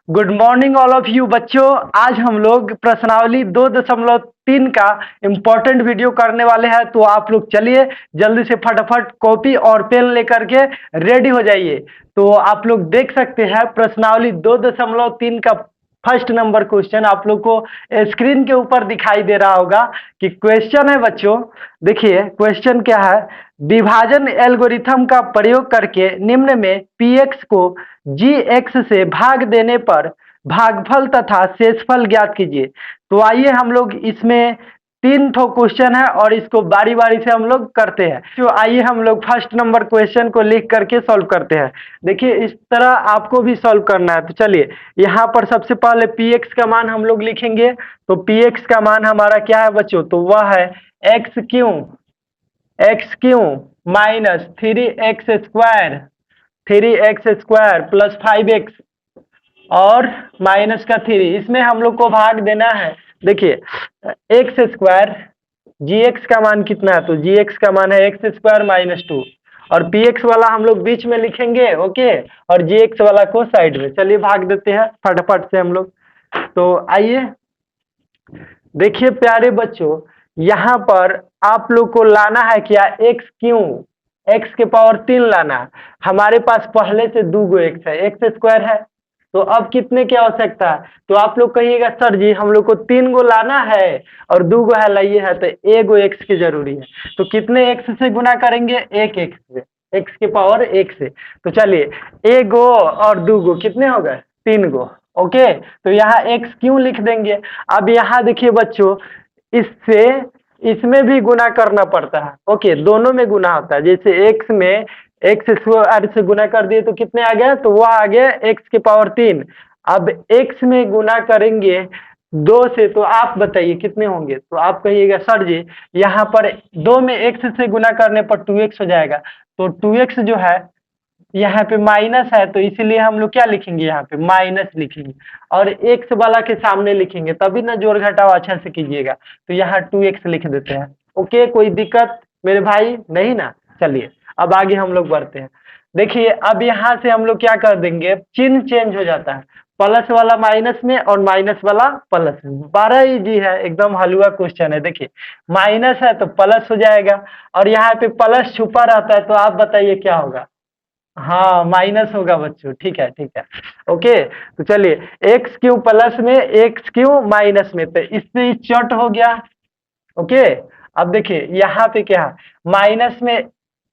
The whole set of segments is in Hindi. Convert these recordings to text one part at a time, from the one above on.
Good morning all of you बच्चों। आज हम लोग प्रश्नावली 2.3 का इम्पोर्टेंट वीडियो करने वाले हैं। तो आप लोग चलिए जल्दी से फटाफट कॉपी और पेन लेकर के रेडी हो जाइए। तो आप लोग देख सकते हैं प्रश्नावली 2.3 का फर्स्ट नंबर क्वेश्चन आप लोग को स्क्रीन के ऊपर दिखाई दे रहा होगा कि क्वेश्चन है बच्चों। देखिए क्वेश्चन क्या है। विभाजन एल्गोरिथम का प्रयोग करके निम्न में px को gx से भाग देने पर भागफल तथा शेषफल ज्ञात कीजिए। तो आइए हम लोग इसमें 3 ठो क्वेश्चन है और इसको बारी बारी से हम लोग करते हैं। तो आइए हम लोग फर्स्ट नंबर क्वेश्चन को लिख करके सॉल्व करते हैं। देखिए इस तरह आपको भी सॉल्व करना है। तो चलिए यहाँ पर सबसे पहले px का मान हम लोग लिखेंगे। तो px का मान हमारा क्या है बच्चों, तो वह है x Q minus 3x square plus 5x और माइनस का 3। इसमें हम लोग को भाग देना है। देखिए एक्स स्क्वायर gx का मान कितना है, तो gx का मान है x² - 2 और px वाला हम लोग बीच में लिखेंगे, ओके, और gx वाला को साइड में। चलिए भाग देते हैं फटाफट से हम लोग। तो आइए देखिए प्यारे बच्चों, यहाँ पर आप लोग को लाना है क्या, x के पावर 3 लाना है। हमारे पास पहले से 2 x है, x² है। तो अब कितने की आवश्यकता है, तो आप लोग कहिएगा सर जी हम लोग को 3 गो लाना है और 2 गो है लाइए है, तो 1 गो x की जरूरी है। तो कितने x से गुना करेंगे, 1 x से, x के पावर 1 से। तो चलिए 1 गो और 2 गो कितने हो गए, 3 गो, ओके। तो यहाँ x क्यों लिख देंगे। अब यहाँ देखिए बच्चों, इससे इसमें भी गुना करना पड़ता है, ओके, दोनों में गुना होता है। जैसे x में x² से गुना कर दिए तो कितने आ गए, तो वह आ गया x के पावर 3। अब x में गुना करेंगे 2 से, तो आप बताइए कितने होंगे। तो आप कहिएगा सर जी यहाँ पर 2 में x से गुना करने पर 2x हो जाएगा। तो 2x जो है यहाँ पे माइनस है, तो इसीलिए हम लोग क्या लिखेंगे, यहाँ पे माइनस लिखेंगे और एक्स वाला के सामने लिखेंगे, तभी ना जोड़ घटाव अच्छा से कीजिएगा। तो यहाँ 2x लिख देते हैं, ओके। कोई दिक्कत मेरे भाई नहीं ना। चलिए अब आगे हम लोग बढ़ते हैं। देखिए अब यहाँ से हम लोग क्या कर देंगे, चिन्ह चेंज हो जाता है, प्लस वाला माइनस में और माइनस वाला प्लस में। बड़ा इजी है, एकदम हलवा क्वेश्चन है। देखिए माइनस है तो प्लस हो जाएगा और यहाँ पे प्लस छुपा रहता है, तो आप बताइए क्या होगा। हाँ माइनस होगा बच्चों, ठीक है ठीक है, ओके। तो चलिए एक्स क्यू प्लस में एक्स क्यू माइनस में, तो इससे चट हो गया, ओके। अब देखिए यहाँ पे क्या है, माइनस में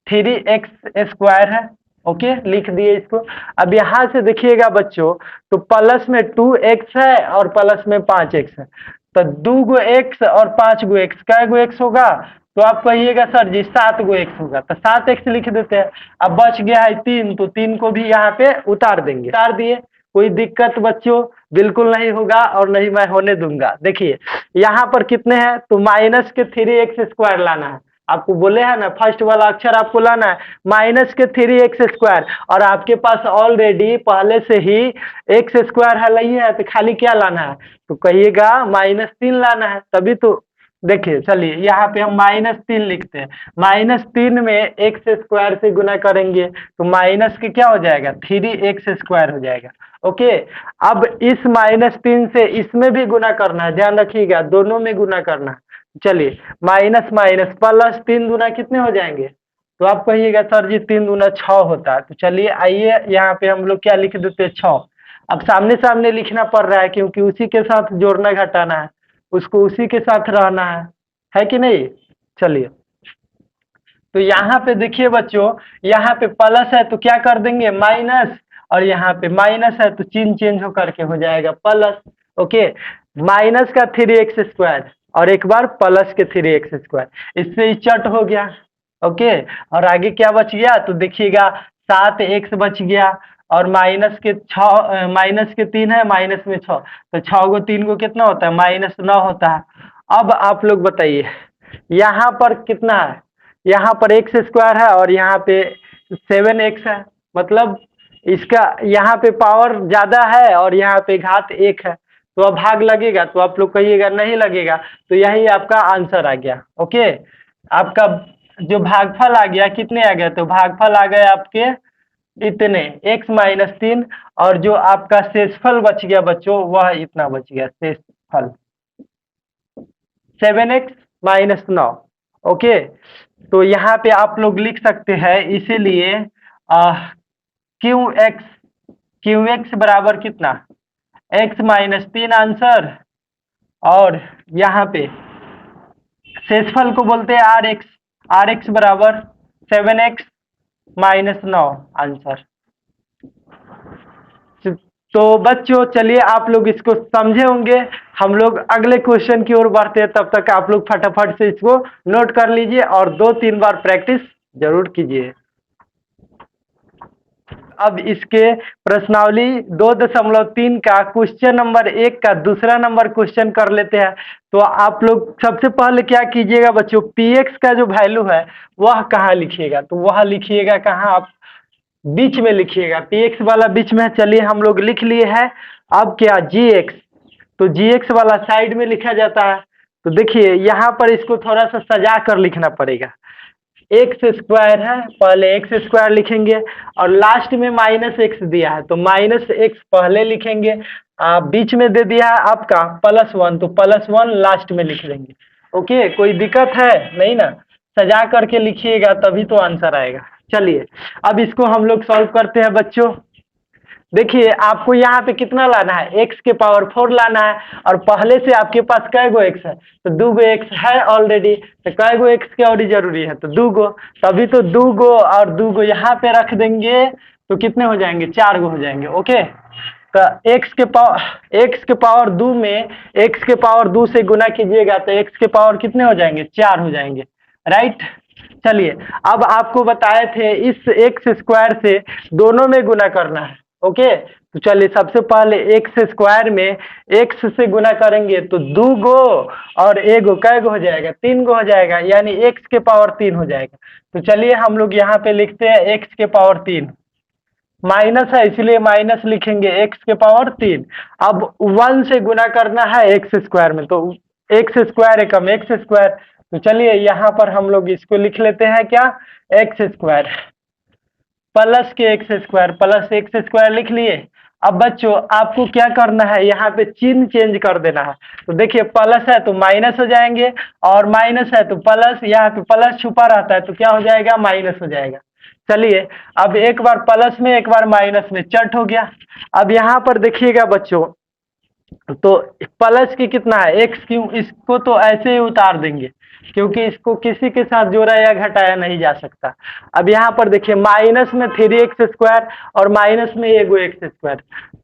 3x² है, ओके, लिख दिए इसको। अब यहाँ से देखिएगा बच्चों, तो प्लस में 2x है और प्लस में 5x है, तो 2 गो x और 5 गो x, कै गो x होगा, तो आप कहिएगा सर जी 7 गो x होगा, तो 7x लिख देते हैं। अब बच गया है 3, तो 3 को भी यहाँ पे उतार देंगे, उतार दिए। कोई दिक्कत बच्चों बिल्कुल नहीं होगा और नहीं मैं होने दूंगा। देखिए यहाँ पर कितने हैं, तो माइनस के 3x² लाना है। आपको बोले हैं ना फर्स्ट वाला अक्षर आपको लाना है, माइनस के 3x², और आपके पास ऑलरेडी पहले से ही x² है लही है, तो खाली क्या लाना है, तो कहिएगा -3 लाना है, तभी तो। देखिए चलिए यहाँ पे हम -3 लिखते हैं। -3 में x² से गुना करेंगे तो माइनस के क्या हो जाएगा, 3x² हो जाएगा, ओके। अब इस -3 से इसमें भी गुना करना है, ध्यान रखिएगा दोनों में गुना करना है। चलिए माइनस माइनस प्लस 3 दूना कितने हो जाएंगे, तो आप कहिएगा सर जी 3 दूना 6 होता है। तो चलिए आइए यहाँ पे हम लोग क्या लिख देते हैं, 6। अब सामने सामने लिखना पड़ रहा है क्योंकि उसी के साथ जोड़ना घटाना है, उसको उसी के साथ रहना है कि नहीं। चलिए तो यहाँ पे देखिए बच्चों, यहाँ पे प्लस है तो क्या कर देंगे माइनस, और यहाँ पे माइनस है तो चिन्ह चेंज होकर के हो जाएगा प्लस, ओके। माइनस का 3x² और एक बार प्लस के 3x², इससे ही चट हो गया, ओके। और आगे क्या बच गया, तो देखिएगा 7x बच गया और माइनस के 3 है, माइनस में 6, तो 6 गो 3 गो कितना होता है, -9 होता है। अब आप लोग बताइए यहाँ पर कितना है, यहाँ पर x² है और यहाँ पे 7x है, मतलब इसका यहाँ पे पावर ज्यादा है और यहाँ पे घात 1 है, तो अब भाग लगेगा, तो आप लोग कहिएगा नहीं लगेगा, तो यही आपका आंसर आ गया, ओके। आपका जो भागफल आ गया कितने आ गए, तो भागफल आ गए आपके इतने x माइनस 3, और जो आपका शेषफल बच गया बच्चों वह इतना बच गया शेषफल 7x माइनस 9। ओके, तो यहाँ पे आप लोग लिख सकते हैं, इसीलिए क्यू एक्स बराबर कितना, x माइनस 3 आंसर, और यहाँ पे शेषफल को बोलते हैं आर एक्स बराबर 7x माइनस 9 आंसर। तो बच्चों चलिए आप लोग इसको समझे होंगे, हम लोग अगले क्वेश्चन की ओर बढ़ते हैं, तब तक आप लोग फटाफट से इसको नोट कर लीजिए और 2-3 बार प्रैक्टिस जरूर कीजिए। अब इसके प्रश्नावली 2.3 का क्वेश्चन नंबर 1 का दूसरा नंबर क्वेश्चन कर लेते हैं। तो आप लोग सबसे पहले क्या कीजिएगा बच्चों, px का जो वैल्यू है वह कहाँ लिखिएगा, तो वह लिखिएगा कहाँ, आप बीच में लिखिएगा, px वाला बीच में। चलिए हम लोग लिख लिए हैं। अब क्या gx, तो gx वाला साइड में लिखा जाता है। तो देखिए यहाँ पर इसको थोड़ा सा सजा कर लिखना पड़ेगा, एक्स स्क्वायर है, पहले एक्स स्क्वायर लिखेंगे और लास्ट में माइनस एक्स दिया है तो माइनस एक्स पहले लिखेंगे, बीच में दे दिया है आपका +1 तो +1 लास्ट में लिख देंगे। ओके, कोई दिक्कत है नहीं ना, सजा करके लिखिएगा तभी तो आंसर आएगा। चलिए अब इसको हम लोग सॉल्व करते हैं बच्चों। देखिए आपको यहाँ पे कितना लाना है, x के पावर 4 लाना है, और पहले से आपके पास कै गो x है, तो 2 गो x है ऑलरेडी, तो कै गो x की और जरूरी है, तो 2 गो, तभी तो 2 गो और 2 गो यहाँ पे रख देंगे तो कितने हो जाएंगे, 4 गो हो जाएंगे। ओके, तो x के पावर 2 में x के पावर 2 से गुना कीजिएगा तो x के पावर कितने हो जाएंगे, 4 हो जाएंगे, राइट। चलिए अब आपको बताए थे इस एक्स स्क्वायर से दोनों में गुना करना है। ओके, तो चलिए सबसे पहले एक्स स्क्वायर में एक्स से गुना करेंगे तो 2 गो और एगो कै गो हो जाएगा, 3 गो हो जाएगा, यानी एक्स के पावर 3 हो जाएगा। तो चलिए हम लोग यहाँ पे लिखते हैं एक्स के पावर 3, माइनस है इसलिए माइनस लिखेंगे एक्स के पावर 3। अब 1 से गुना करना है एक्स स्क्वायर में, तो एक्स स्क्वायर एकम एक्स स्क्वायर, तो चलिए यहाँ पर हम लोग इसको लिख लेते हैं क्या, एक्स स्क्वायर प्लस के x square plus x square लिख लिए। अब बच्चों आपको क्या करना है, यहाँ पे चिन्ह चेंज कर देना है। तो देखिए प्लस है तो माइनस हो जाएंगे, और माइनस है तो प्लस, यहाँ पे प्लस छुपा रहता है तो क्या हो जाएगा, माइनस हो जाएगा। चलिए अब एक बार प्लस में एक बार माइनस में चट हो गया। अब यहाँ पर देखिएगा बच्चों, तो प्लस की कितना है एक्स क्यू, इसको तो ऐसे ही उतार देंगे क्योंकि इसको किसी के साथ जोड़ा या घटाया नहीं जा सकता। अब यहाँ पर देखिए माइनस में 3x स्क्वायर और माइनस में एगो एक्स स्क्वायर,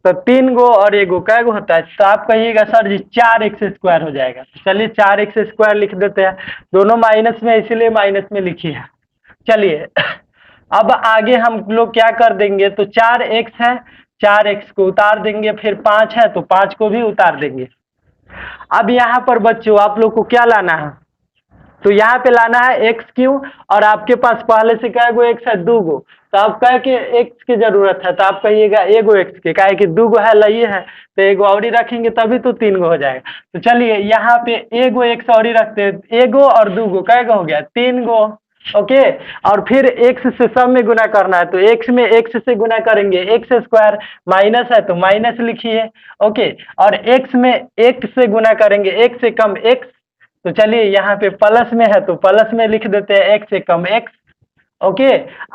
तो 3 गो और एगो कै गो होता है, तो आप कहिएगा सर जी 4x स्क्वायर हो जाएगा। चलिए 4x स्क्वायर लिख देते हैं, दोनों माइनस में इसीलिए माइनस में लिखिए। चलिए अब आगे हम लोग क्या कर देंगे, तो 4x है, 4x को उतार देंगे, फिर 5 है तो 5 को भी उतार देंगे। अब यहाँ पर बच्चों आप लोग को क्या लाना है, तो यहाँ पे लाना है एक्स क्यू, और आपके पास पहले से कै गो एक्स है, 2 गो, तो आप कह के एक्स की जरूरत है तो आप कहिएगा एगो एक्स के, काहे कि 2 गो है लइए है तो एगो और ही रखेंगे तभी तो 3 गो हो जाएगा। तो चलिए यहाँ पे एगो एक्स और ही रखते हैं, एगो और 2 गो कै गो हो गया, 3 गो। ओके, और फिर एक्स से सब में गुना करना है, तो एक्स में एक्स से गुना करेंगे, एक्स स्क्वायर, माइनस है तो माइनस लिखिए। ओके, और एक्स में एक्स से गुना करेंगे, एक्स से कम एक्स, तो चलिए यहाँ पे प्लस में है तो प्लस में लिख देते हैं एक्स से कम एक्स। ओके,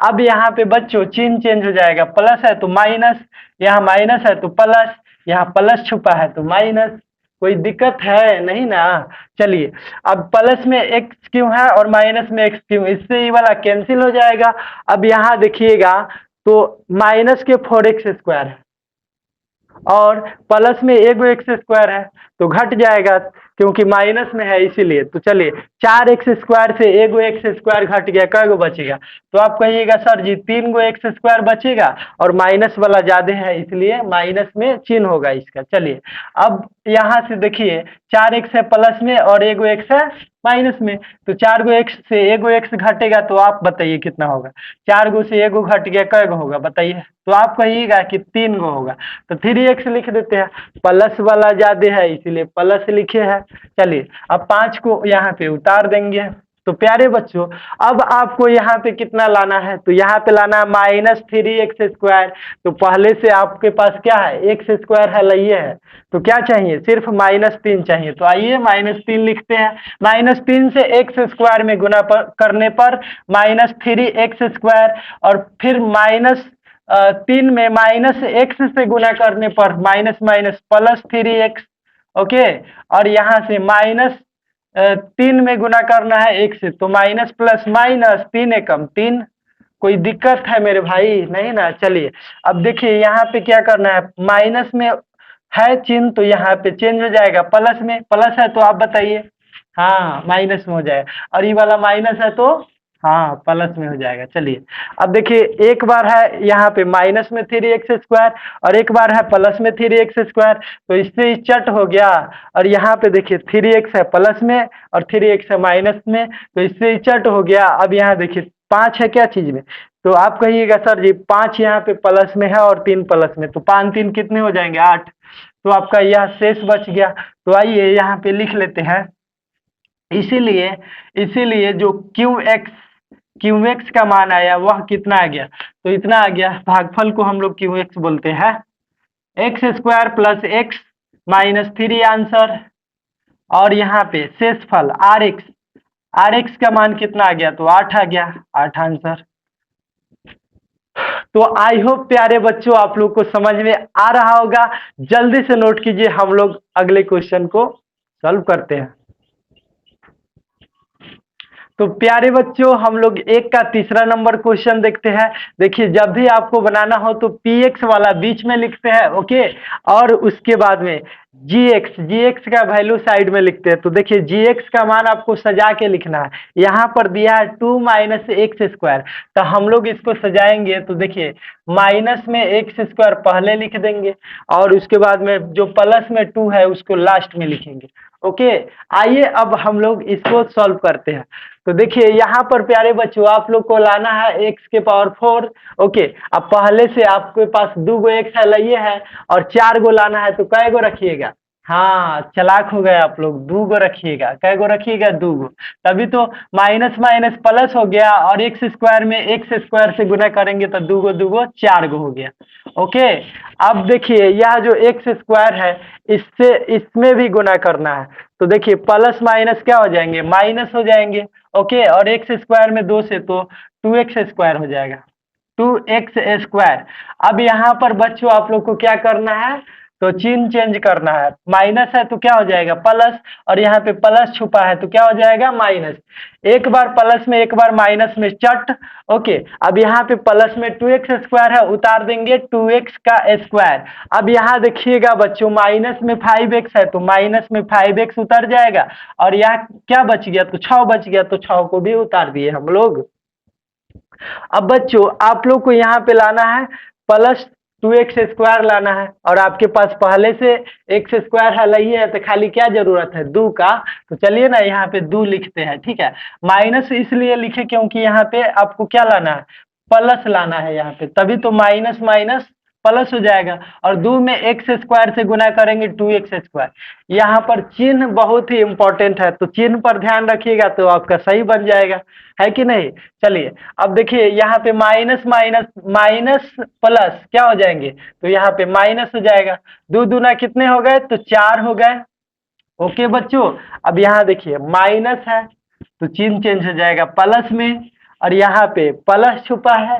अब यहाँ पे बच्चों चिन्ह चेंज हो जाएगा, प्लस है तो माइनस, यहाँ माइनस है तो प्लस, यहाँ प्लस छुपा है तो माइनस, कोई दिक्कत है नहीं ना। चलिए अब प्लस में एक्स क्यों है और माइनस में एक्स क्यों, इससे ये वाला कैंसिल हो जाएगा। अब यहाँ देखिएगा तो माइनस के 4x स्क्वायर है और प्लस में एगो एक्स स्क्वायर है तो घट जाएगा क्योंकि माइनस में है इसीलिए। तो चलिए 4x स्क्वायर से एगो एक्स स्क्वायर घट गया, कै गो बचेगा, तो आप कहिएगा सर जी 3 गो एक्स स्क्वायर बचेगा, और माइनस वाला ज्यादा है इसलिए माइनस में चिन्ह होगा इसका। चलिए अब यहाँ से देखिए 4x है प्लस में और एगो एक्स है माइनस में, तो 4 गो एक्स से एगो एक्स घटेगा तो आप बताइए कितना होगा, 4 गो से एगो घट गया कै गो होगा बताइए, तो आप कहिएगा कि 3 गो होगा, तो 3x लिख देते हैं, प्लस वाला ज्यादा है इसीलिए प्लस लिखे हैं। चलिए अब 5 को यहाँ पे उतार देंगे, तो प्यारे बच्चों अब आपको यहाँ पे कितना लाना है, तो यहाँ पे लाना है -3x²। तो पहले से आपके पास क्या है, x² है, लइए है, तो क्या चाहिए, सिर्फ -3 चाहिए। तो आइए -3 लिखते हैं। -3 से x² में गुना करने पर -3x², और फिर -3 में -x से गुना करने पर माइनस माइनस +3x। ओके, और यहाँ से -3 में गुना करना है एक से, तो माइनस प्लस माइनस 3 एकम 3। कोई दिक्कत है मेरे भाई, नहीं ना? चलिए अब देखिए यहाँ पे क्या करना है, माइनस में है चिन्ह तो यहाँ पे चेंज हो जाएगा, प्लस में, प्लस है तो आप बताइए, हाँ माइनस में हो जाएगा, और ये वाला माइनस है तो हाँ प्लस में हो जाएगा। चलिए अब देखिए एक बार है यहाँ पे माइनस में 3x² और एक बार है प्लस में 3x², तो इससे ही चट हो गया। और यहाँ पे देखिए 3x है प्लस में और 3x है माइनस में, तो इससे ही चट हो गया। अब यहाँ देखिए 5 है क्या चीज में, तो आप कहिएगा सर जी 5 यहाँ पे प्लस में है और 3 प्लस में, तो 5 3 कितने हो जाएंगे, 8। तो आपका यह शेष बच गया। तो आइए यहाँ पे लिख लेते हैं, इसीलिए इसीलिए जो QX का मान आया वह कितना आ गया, तो इतना आ गया। भागफल को हम लोग QX बोलते हैं, x² + x -3 आंसर। और यहाँ पे शेषफल RX का मान कितना आ गया, तो 8 आ गया, 8 आंसर। तो आई होप प्यारे बच्चों आप लोग को समझ में आ रहा होगा। जल्दी से नोट कीजिए, हम लोग अगले क्वेश्चन को सॉल्व करते हैं। तो प्यारे बच्चों हम लोग एक का तीसरा नंबर क्वेश्चन देखते हैं। देखिए जब भी आपको बनाना हो तो PX वाला बीच में लिखते हैं, ओके, और उसके बाद में GX का वैल्यू साइड में लिखते हैं। तो देखिए GX का मान आपको सजा के लिखना है। यहाँ पर दिया है 2 - x², तो हम लोग इसको सजाएंगे। तो देखिए माइनस में x² पहले लिख देंगे और उसके बाद में जो प्लस में 2 है उसको लास्ट में लिखेंगे। ओके, आइए अब हम लोग इसको सॉल्व करते हैं। तो देखिए यहाँ पर प्यारे बच्चों आप लोग को लाना है x⁴। ओके, अब पहले से आपके पास 2 गो x है, लइए है, और 4 गो लाना है, तो कै गो रखिएगा, हाँ चालाक हो गए आप लोग, 2 गो रखिएगा। कै गो रखिएगा, 2 गो, तभी तो माइनस माइनस प्लस हो गया, और x² में x² से गुना करेंगे तो 2 गो 4 गो हो गया। ओके, अब देखिए यह जो x² है इससे इसमें भी गुना करना है। तो देखिए प्लस माइनस क्या हो जाएंगे, माइनस हो जाएंगे। ओके, और x² में 2 से तो 2x² हो जाएगा, 2x²। अब यहाँ पर बच्चों आप लोग को क्या करना है, तो चिन्ह चेंज करना है। माइनस है तो क्या हो जाएगा, प्लस, और यहाँ पे प्लस छुपा है तो क्या हो जाएगा, माइनस। एक बार प्लस में एक बार माइनस में चट। ओके, अब यहाँ पे प्लस में 2x² है, उतार देंगे 2x का स्क्वायर। अब यहाँ देखिएगा बच्चों माइनस में 5x है तो माइनस में 5x उतर जाएगा, और यहाँ क्या बच गया, तो 6 बच गया, तो 6 को भी उतार दिए हम लोग। अब बच्चों आप लोग को यहाँ पे लाना है +2x² लाना है, और आपके पास पहले से x² है, लइए है, तो खाली क्या जरूरत है, 2 का। तो चलिए ना यहाँ पे 2 लिखते हैं, ठीक है। माइनस इसलिए लिखे क्योंकि यहाँ पे आपको क्या लाना है, प्लस लाना है यहाँ पे, तभी तो माइनस माइनस प्लस हो जाएगा, और 2 में x² से गुना करेंगे 2x²। यहाँ पर चिन्ह बहुत ही इंपॉर्टेंट है, तो चिन्ह पर ध्यान रखिएगा तो आपका सही बन जाएगा, है कि नहीं। चलिए अब देखिए यहाँ पे माइनस माइनस माइनस प्लस क्या हो जाएंगे, तो यहाँ पे माइनस हो जाएगा। 2 दूना कितने हो गए, तो 4 हो गए। ओके बच्चों, अब यहाँ देखिए माइनस है तो चिन्ह चेंज हो जाएगा प्लस में, और यहाँ पे प्लस छुपा है,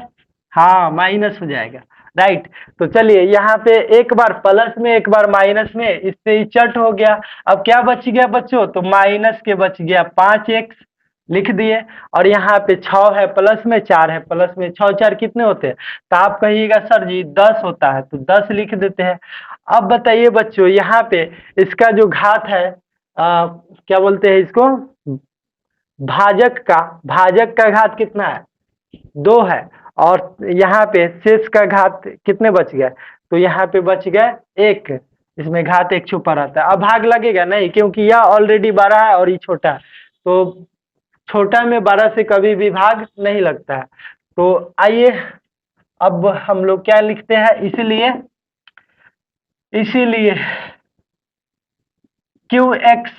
हाँ माइनस हो जाएगा, राइट। तो चलिए यहाँ पे एक बार प्लस में एक बार माइनस में, इससे ही चट हो गया। अब क्या बच गया बच्चों, तो माइनस के बच गया 5x, लिख दिए। और यहाँ पे 6 है प्लस में, 4 है प्लस में, 6 4 कितने होते हैं, तो आप कहिएगा सर जी 10 होता है, तो 10 लिख देते हैं। अब बताइए बच्चों यहाँ पे इसका जो घात है, क्या बोलते हैं इसको, भाजक का घात कितना है, 2 है, और यहाँ पे शेष का घात कितने बच गए, तो यहाँ पे बच गए 1, इसमें घात 1 छुपा रहता है। अब भाग लगेगा नहीं, क्योंकि यह ऑलरेडी बड़ा है और ये छोटा है, तो छोटा में 12 से कभी भी भाग नहीं लगता है। तो आइए अब हम लोग क्या लिखते हैं, इसीलिए QX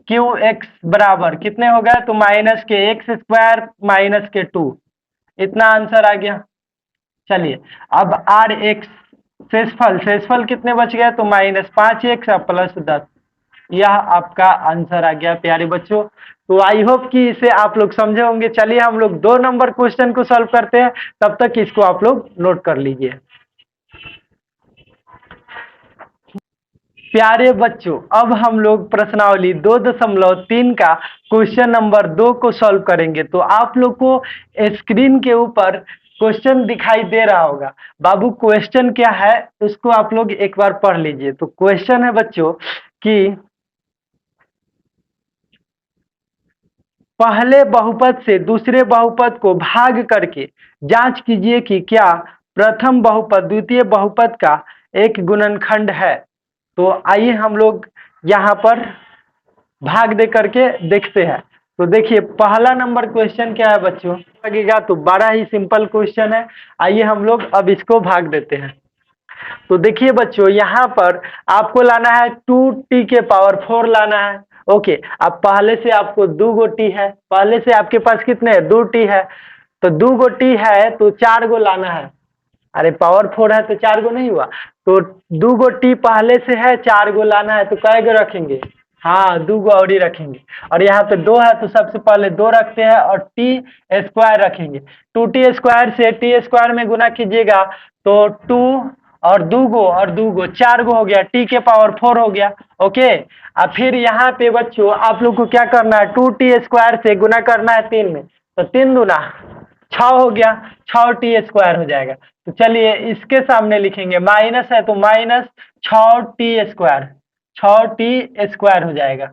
क्यू एक्स बराबर कितने हो गए, तो माइनस के एक्स स्क्वायर माइनस के 2, इतना आंसर आ गया। चलिए अब आर एक्स शेषफल कितने बच गए, तो -5x प्लस 10, यह आपका आंसर आ गया प्यारे बच्चों। तो आई होप कि इसे आप लोग समझे होंगे। चलिए हम लोग 2 नंबर क्वेश्चन को सॉल्व करते हैं, तब तक इसको आप लोग नोट कर लीजिए। प्यारे बच्चों अब हम लोग प्रश्नावली 2.3 का क्वेश्चन नंबर 2 को सॉल्व करेंगे। तो आप लोग को स्क्रीन के ऊपर क्वेश्चन दिखाई दे रहा होगा। बाबू क्वेश्चन क्या है उसको आप लोग एक बार पढ़ लीजिए। तो क्वेश्चन है बच्चों कि पहले बहुपद से दूसरे बहुपद को भाग करके जांच कीजिए कि क्या प्रथम बहुपद द्वितीय बहुपद का एक गुणनखंड है। तो आइए हम लोग यहाँ पर भाग दे करके देखते हैं। तो देखिए पहला नंबर क्वेश्चन क्या है बच्चों, लगेगा तो बड़ा ही सिंपल क्वेश्चन है। आइए हम लोग अब इसको भाग देते हैं। तो देखिए बच्चों यहाँ पर आपको लाना है 2t के पावर 4 लाना है। ओके, अब पहले से आपको 2 टी है, पहले से आपके पास कितने हैं, 2t है। तो 2 टी है तो 4 लाना है। अरे पावर 4 है तो 4 नहीं हुआ। तो 2 टी पहले से है, 4 लाना है। तो कै रखेंगे, हाँ 2 और ही रखेंगे। और यहाँ पे 2 है तो सबसे पहले 2 रखते हैं और टी स्क्वायर रखेंगे। 2t² से t² में गुना कीजिएगा तो 2 और 2 4 हो गया, टी के पावर 4 हो गया। ओके, अब फिर यहाँ पे बच्चों आप लोग को क्या करना है, 2t² से गुना करना है 3 में। तो 3 दूना 6 हो गया, 6t² हो जाएगा। तो चलिए इसके सामने लिखेंगे, माइनस है तो -6t², 6t² हो जाएगा।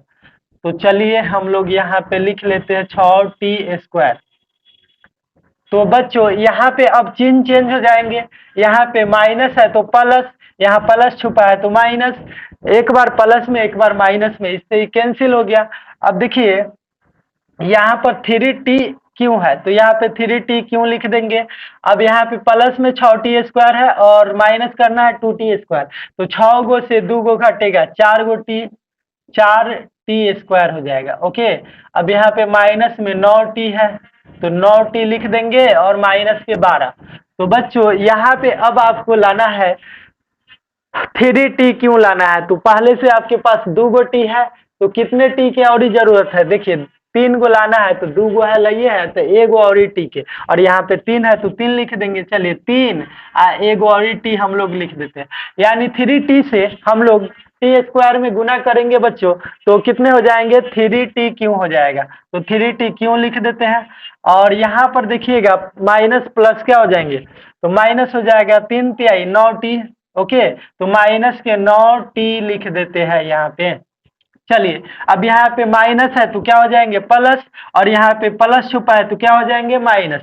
तो चलिए हम लोग यहाँ पे लिख लेते हैं 6t²। तो बच्चों यहाँ पे अब चिन्ह चेंज हो जाएंगे, यहाँ पे माइनस है तो प्लस, यहाँ प्लस छुपा है तो माइनस, एक बार प्लस में एक बार माइनस में, इससे ही कैंसिल हो गया। अब देखिए यहाँ पर 3t क्यों है, तो यहाँ पे 3t क्यों लिख देंगे। अब यहाँ पे प्लस में 6t² है और माइनस करना है 2t²। तो 6 से 2 घटेगा, 4t² हो जाएगा। ओके, अब यहाँ पे माइनस में 9t है तो 9t लिख देंगे और माइनस के 12। तो बच्चों यहाँ पे अब आपको लाना है 3t क्यों लाना है, तो पहले से आपके पास 2 टी है तो कितने टी की और जरूरत है, देखिए 3 लाना है तो 2 है लइए है तो 1 और टी के, और यहाँ पे 3 है तो 3 लिख देंगे। चलिए 3 1 और टी हम लोग लिख देते हैं, यानी 3t से हम लोग t² में गुना करेंगे बच्चों तो कितने हो जाएंगे, 3t क्यों हो जाएगा। तो 3t क्यों लिख देते हैं। और यहाँ पर देखिएगा माइनस प्लस क्या हो जाएंगे, तो माइनस हो जाएगा 3 तिहाई 9t। ओके, तो माइनस के 9t लिख देते हैं यहाँ पे। चलिए अब यहाँ पे माइनस है तो क्या हो जाएंगे प्लस, और यहाँ पे प्लस छुपा है तो क्या हो जाएंगे माइनस।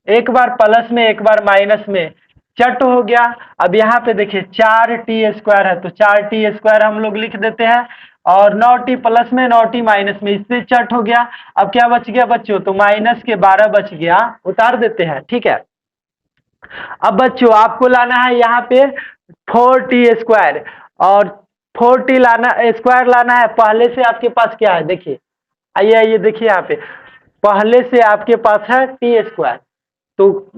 एक बार प्लस में एक बार माइनस में चट हो गया। अब यहाँ पे देखिए 4t² है तो 4t² हम लोग लिख देते हैं, और 9t प्लस में 9t माइनस में, इससे चट हो गया। अब क्या बच गया बच्चों, तो माइनस के 12 बच गया, उतार देते हैं। ठीक है, अब बच्चों आपको लाना है यहाँ पे 4t², और 4t लाना स्क्वायर लाना है। पहले से आपके पास क्या है, देखिए आइए आइए देखिए यहाँ पे पहले से आपके पास है t², तो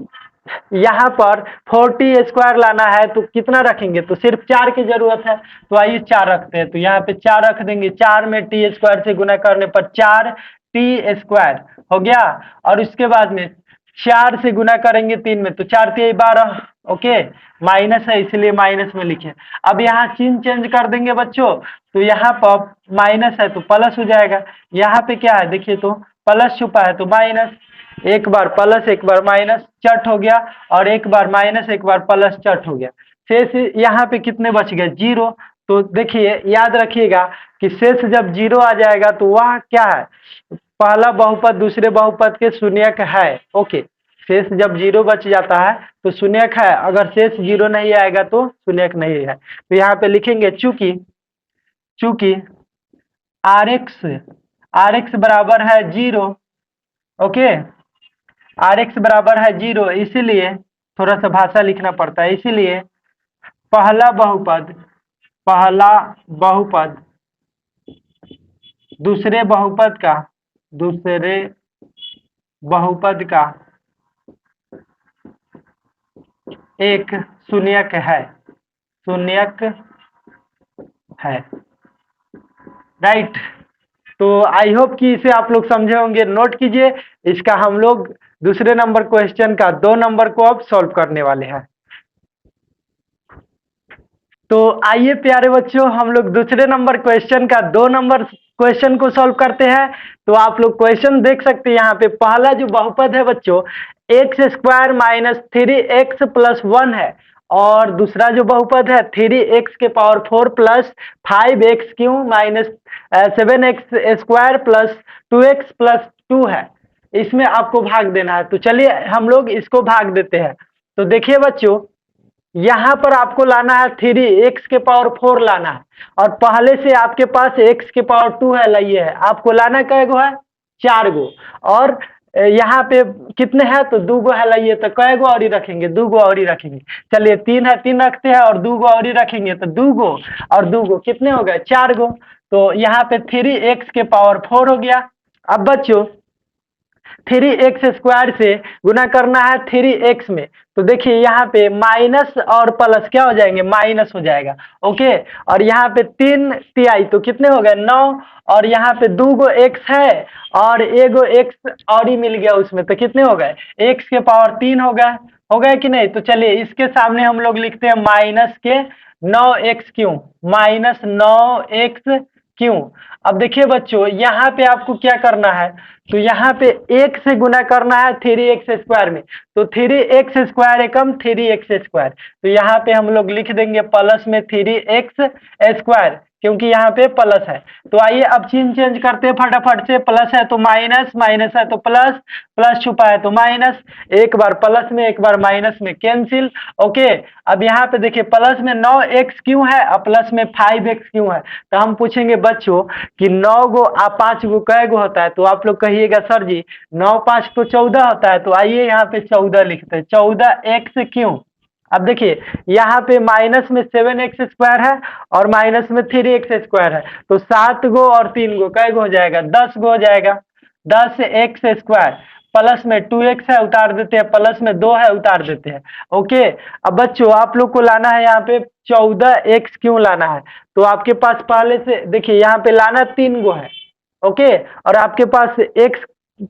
यहाँ पर 4t² लाना है तो कितना रखेंगे, तो सिर्फ 4 की जरूरत है। तो आइए 4 रखते हैं, तो यहाँ पे 4 रख देंगे, 4 में t² से गुना करने पर 4t² हो गया। और उसके बाद में 4 से गुना करेंगे 3 में तो 4 तिहाई 12। ओके, माइनस है इसलिए माइनस में लिखे। अब यहाँ चिन्ह चेंज कर देंगे बच्चों, तो यहाँ पर माइनस है तो प्लस हो जाएगा। यहाँ पे क्या है देखिए, तो प्लस छुपा है तो माइनस, एक बार प्लस एक बार माइनस चट हो गया, और एक बार माइनस एक बार प्लस चट हो गया। शेष यहाँ पे कितने बच गए, 0। तो देखिए याद रखिएगा कि शेष जब 0 आ जाएगा तो वह क्या है, पहला बहुपद दूसरे बहुपद के शून्यक है। ओके, शेष जब 0 बच जाता है तो शून्यक है, अगर शेष 0 नहीं आएगा तो शून्यक नहीं है। तो यहाँ पे लिखेंगे चूंकि चूंकि आर एक्स बराबर है 0। ओके, आर एक्स बराबर है 0, इसीलिए थोड़ा सा भाषा लिखना पड़ता है, इसीलिए पहला बहुपद दूसरे बहुपद का एक शून्यक है, राइट। तो आई होप कि इसे आप लोग समझे होंगे, नोट कीजिए। इसका हम लोग दूसरे नंबर क्वेश्चन का 2 नंबर को अब सॉल्व करने वाले हैं। तो आइए प्यारे बच्चों, हम लोग दूसरे नंबर क्वेश्चन का 2 नंबर क्वेश्चन को सॉल्व करते हैं। तो आप लोग क्वेश्चन देख सकते हैं यहाँ पे। पहला जो बहुपद है बच्चों x square minus 3x plus 1 है, और दूसरा जो बहुपद है 3x के power 4 plus 5x Q minus 7x square plus 2x plus 2 है। इसमें आपको भाग देना है। तो चलिए हम लोग इसको भाग देते हैं। तो देखिए बच्चों, यहाँ पर आपको लाना है 3x के पावर 4 लाना है, और पहले से आपके पास x के पावर 2 है, लाइए है आपको लाना कै गो है 4 गो, और यहाँ पे कितने हैं तो 2 गो है, लाइए तो कै गो और ही रखेंगे 2 गो और ही रखेंगे। चलिए 3 है 3 रखते हैं और 2 गो और ही रखेंगे, तो 2 गो और 2 गो कितने हो गए 4 गो। तो यहाँ पे 3x के पावर 4 हो गया। अब बच्चों 3x स्क्वायर से गुना करना है 3x में, तो देखिए यहाँ पे माइनस और प्लस क्या हो जाएंगे, माइनस हो जाएगा, ओके। और यहाँ पे 3 तिहाई तो कितने हो गए 9, और यहाँ पे 2 गो x है और एगो x और ही मिल गया उसमें, तो कितने हो गए x के पावर 3 हो गए कि नहीं। तो चलिए इसके सामने हम लोग लिखते हैं माइनस के 9x क्यों, माइनस 9x क्यों। अब देखिए बच्चों यहाँ पे आपको क्या करना है, तो यहाँ पे 1 से गुना करना है 3x स्क्वायर में, तो 3x स्क्वायर एकम 3x स्क्वायर, तो यहाँ पे हम लोग लिख देंगे प्लस में 3x स्क्वायर, क्योंकि यहाँ पे प्लस है। तो आइए अब चिन्ह चेंज करते हैं फटाफट से। प्लस है तो माइनस, माइनस है तो प्लस, प्लस छुपा है तो माइनस, एक बार प्लस में एक बार माइनस में कैंसिल, ओके। अब यहाँ पे देखिए प्लस में 9x क्यों है और प्लस में 5x क्यों है। तो हम पूछेंगे बच्चों कि 9 गो आ 5 गो कै गो होता है, तो आप लोग कहिएगा सर जी 9 5 तो 14 होता है। तो आइए यहाँ पे 14 लिखते हैं, 14x क्यों। अब देखिए यहाँ पे माइनस में 7x स्क्वायर है और माइनस में 3x स्क्वायर है, तो 7 गो और 3 गो कै गो हो जाएगा 10 गो हो जाएगा, 10x स्क्वायर। प्लस में 2x है उतार देते हैं, प्लस में 2 है उतार देते हैं, ओके। अब बच्चों आप लोग को लाना है यहाँ पे 14x क्यों लाना है, तो आपके पास पहले से देखिए यहाँ पे लाना 3 गो है, ओके, और आपके पास x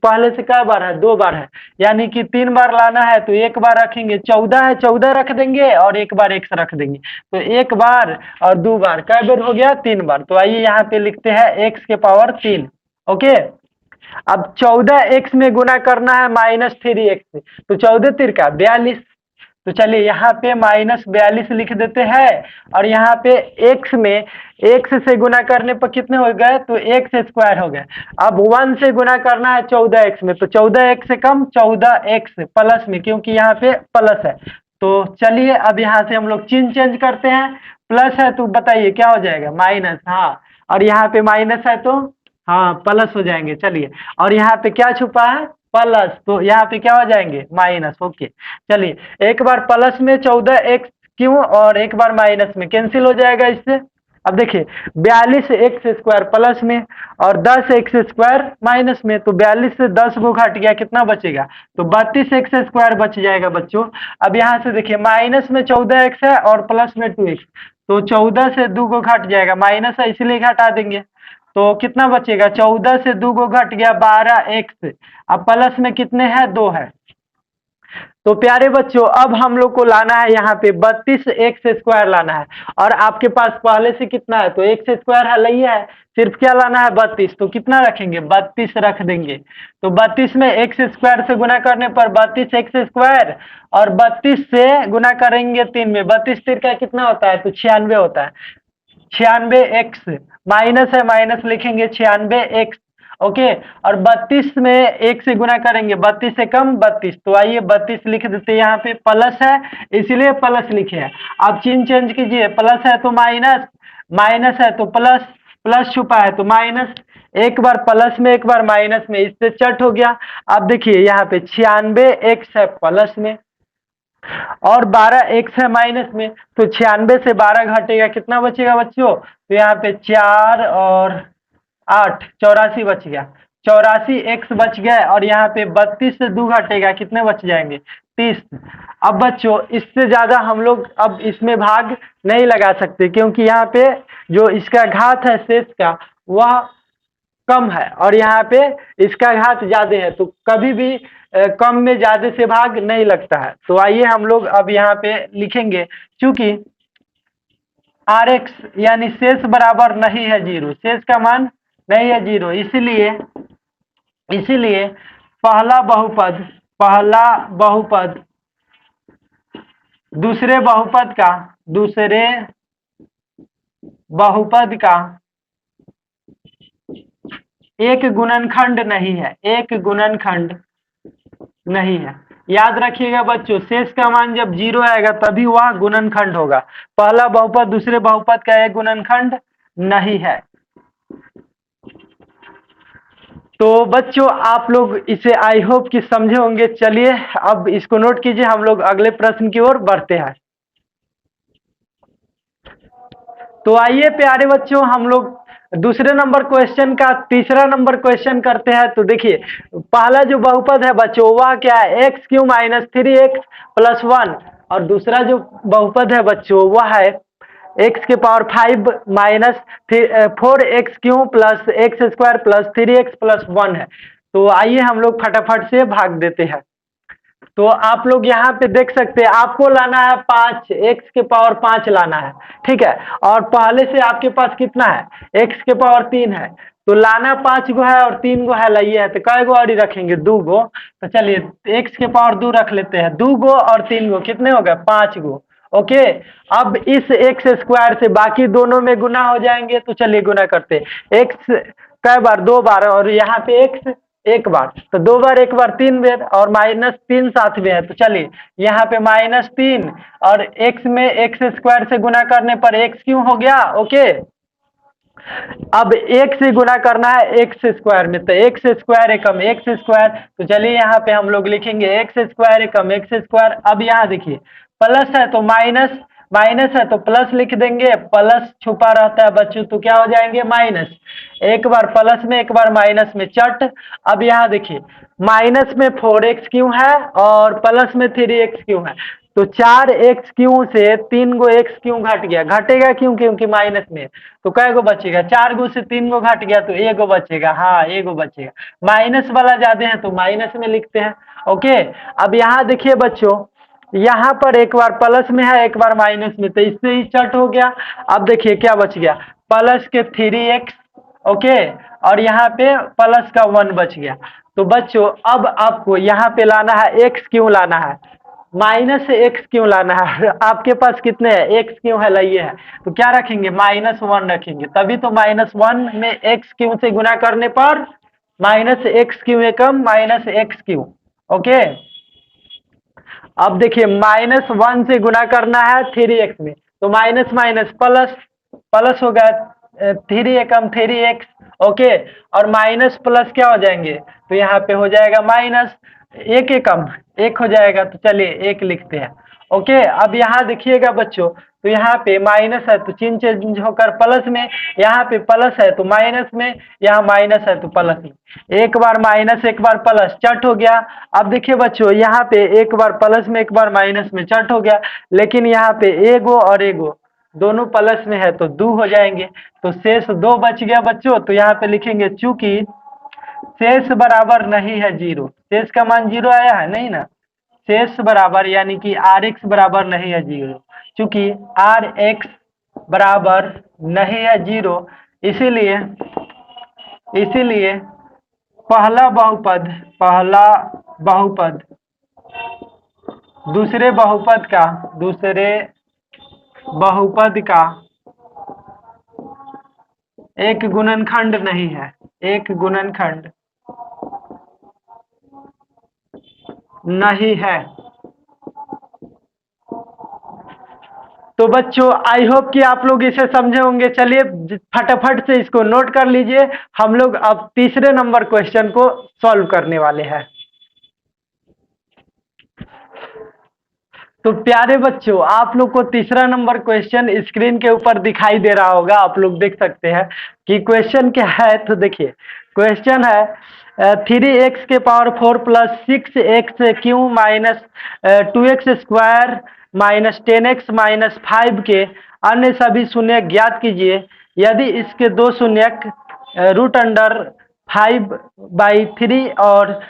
पहले से क्या बार है 2 बार है, यानी कि 3 बार लाना है, तो एक बार रखेंगे 14 है 14 रख देंगे और एक बार x रख देंगे, तो एक बार और 2 बार कै बार हो गया 3 बार। तो आइए यहाँ पे लिखते हैं x के पावर 3, ओके। अब 14x में गुना करना है माइनस 3x से, तो 14 तिरका 42, तो चलिए यहाँ पे माइनस 42 लिख देते हैं, और यहाँ पे x में x से गुना करने पर कितने हो गए तो x स्क्वायर हो गए। अब 1 से गुना करना है 14x में, तो 14x से कम 14x प्लस में, क्योंकि यहाँ पे प्लस है। तो चलिए अब यहाँ से हम लोग चिन्ह चेंज करते हैं, प्लस है तो बताइए क्या हो जाएगा माइनस, हाँ, और यहाँ पे माइनस है तो हाँ प्लस हो जाएंगे। चलिए और यहाँ पे क्या छुपा है प्लस, तो यहाँ पे क्या हो जाएंगे माइनस, ओके। चलिए एक बार प्लस में 14x क्यों और एक बार माइनस में कैंसिल हो जाएगा इससे। अब देखिए 42x स्क्वायर प्लस में और 10x स्क्वायर माइनस में, तो 42 से 10 गो घट गया, कितना बचेगा तो 32x स्क्वायर बच जाएगा बच्चों। अब यहाँ से देखिए माइनस में 14x है और प्लस में 2x, तो 14 से 2 गो घट जाएगा, माइनस है इसलिए घटा देंगे, तो कितना बचेगा 14 से 2 गो घट गया 12x, अब प्लस में कितने हैं 2 है। तो प्यारे बच्चों अब हम लोग को लाना है यहाँ पे 32x स्क्वायर लाना है, और आपके पास पहले से कितना है तो x स्क्वायर है लही है, सिर्फ क्या लाना है 32, तो कितना रखेंगे 32 रख देंगे। तो 32 में x स्क्वायर से गुना करने पर 32x स्क्वायर, और 32 से गुना करेंगे 3 में, 32 3 का कितना होता है तो 96 होता है, 96x माइनस है माइनस लिखेंगे 96x, ओके। और 32 में 1 से गुना करेंगे 32 से कम 32, तो आइए 32 लिख देते हैं, यहाँ पे प्लस है इसीलिए प्लस लिखे हैं। आप चिन्ह चेंज कीजिए, प्लस है तो माइनस, माइनस है तो प्लस, प्लस छुपा है तो माइनस, एक बार प्लस में एक बार माइनस में, इससे चट हो गया। अब देखिए यहाँ पे 96x है प्लस में और 12x है माइनस में, तो 96 से 12 घटेगा कितना बचेगा बच्चों, तो यहाँ पे 4 और 8, 84 बच गया, 84 एक्स बच गए और यहाँ पे 32 से 2 घटेगा, कितने बच जाएंगे? 30। अब बच्चों इससे ज्यादा हम लोग अब इसमें भाग नहीं लगा सकते, क्योंकि यहाँ पे जो इसका घात है शेष का वह कम है और यहाँ पे इसका घात ज्यादा है, तो कभी भी कम में ज्यादा से भाग नहीं लगता है। तो आइए हम लोग अब यहाँ पे लिखेंगे, चूंकि आर एक्स यानी शेष बराबर नहीं है जीरो, शेष का मान नहीं है जीरो, इसीलिए इसीलिए पहला बहुपद दूसरे बहुपद का एक गुणनखंड नहीं है, एक गुणनखंड नहीं है। याद रखिएगा बच्चों, शेष का मान जब जीरो आएगा तभी वह गुणनखंड होगा। पहला बहुपद दूसरे बहुपद का एक गुणनखंड नहीं है। तो बच्चों आप लोग इसे आई होप कि समझे होंगे। चलिए अब इसको नोट कीजिए, हम लोग अगले प्रश्न की ओर बढ़ते हैं। तो आइए प्यारे बच्चों, हम लोग दूसरे नंबर क्वेश्चन का तीसरा नंबर क्वेश्चन करते हैं। तो देखिए पहला जो बहुपद है बच्चों वह क्या है? X cube minus 3x plus 1, और दूसरा जो बहुपद है बच्चों वह है एक्स के power 5 minus 4x Q plus x square plus 3x plus 1 है। तो आइए हम लोग फटाफट से भाग देते हैं। तो आप लोग यहाँ पे देख सकते हैं, आपको लाना है 5, एक्स के पावर 5 लाना है, ठीक है। और पहले से आपके पास कितना है? एक्स के पावर 3 है, तो लाना 5 गो है और 3 गो है लाइए है, तो कै गो और ही रखेंगे? 2 गो। तो चलिए एक्स के पावर 2 रख लेते हैं, 2 गो और 3 गो कितने हो गए? 5 गो। ओके, अब इस एक्स स्क्वायर से बाकी दोनों में गुना हो जाएंगे, तो चलिए गुना करते हैं। एक्स कै बार? 2 बार, और यहाँ पे एक्स एक बार, तो 2 बार 1 बार 3 बार, और -3 साथ में है, तो चलिए यहाँ पे -3 और x में एक्स स्क्वायर से गुना करने पर x क्यों हो गया? ओके, अब एक से गुना करना है एक्स स्क्वायर में, तो एक्स स्क्वायर एकम एक्स स्क्वायर, तो चलिए यहाँ पे हम लोग लिखेंगे एक्स स्क्वायर एकम एक्स स्क्वायर। अब यहाँ देखिए प्लस है तो माइनस, माइनस है तो प्लस लिख देंगे, प्लस छुपा रहता है बच्चों तो क्या हो जाएंगे? माइनस। एक बार प्लस में एक बार माइनस में चट। अब यहाँ देखिए माइनस में 4x क्यों है और प्लस में 3x क्यों है, तो 4x क्यों से 3 गो x क्यों घट गया? घटेगा क्यों? क्योंकि माइनस में, तो कै गो बचेगा? 4 गो से 3 गो घट गया तो एगो बचेगा, हाँ एगो बचेगा। माइनस वाला ज्यादा है तो माइनस में लिखते हैं। ओके, अब यहाँ देखिए बच्चों, यहाँ पर एक बार प्लस में है एक बार माइनस में, तो इससे ही चट हो गया। अब देखिए क्या बच गया? प्लस के 3x, ओके, और यहाँ पे प्लस का 1 बच गया। तो बच्चों अब आपको यहाँ पे लाना है x क्यों लाना है? माइनस एक्स क्यों लाना है? आपके पास कितने हैं? एक्स क्यों है लाइए है, तो क्या रखेंगे? -1 रखेंगे, तभी तो -1 में एक्स क्यों से गुना करने पर -x क्यों एकम -x क्यों। ओके, अब देखिए -1 से गुना करना है 3x में, तो माइनस माइनस प्लस, प्लस हो गया 3 एकम 3x। ओके, और माइनस प्लस क्या हो जाएंगे? तो यहाँ पे हो जाएगा माइनस, एक एकम एक हो जाएगा, तो चलिए एक लिखते हैं। ओके, अब यहाँ देखिएगा बच्चों, तो यहाँ पे माइनस है तो चिन्ह चेंज होकर प्लस में, यहाँ पे प्लस है तो माइनस में, यहाँ माइनस है तो प्लस में। एक बार माइनस एक बार प्लस, चट हो गया। अब देखिए बच्चों यहाँ पे एक बार प्लस में एक बार माइनस में, चट हो गया, लेकिन यहाँ पे एगो और एगो दोनों प्लस में है तो 2 हो जाएंगे, तो शेष 2 बच गया बच्चों। तो यहाँ पे लिखेंगे चूंकि शेष बराबर नहीं है जीरो, शेष का मान जीरो आया है नहीं ना, शेष बराबर यानी कि आर एक्स बराबर नहीं है जीरो, चूंकि आर एक्स बराबर नहीं है जीरो, इसीलिए इसीलिए पहला बहुपद दूसरे बहुपद का एक गुणनखंड नहीं है, एक गुणनखंड नहीं है। तो बच्चों आई होप कि आप लोग इसे समझे होंगे। चलिए फटाफट से इसको नोट कर लीजिए, हम लोग अब तीसरे नंबर क्वेश्चन को सॉल्व करने वाले हैं। तो प्यारे बच्चों, आप लोग को तीसरा नंबर क्वेश्चन स्क्रीन के ऊपर दिखाई दे रहा होगा, आप लोग देख सकते हैं कि क्वेश्चन क्या है। तो देखिए क्वेश्चन है 3x⁴ plus 6x³ minus 2x² minus 10x minus 5 के अन्य सभी शून्यक ज्ञात कीजिए यदि इसके दो शून्यक √5/3 और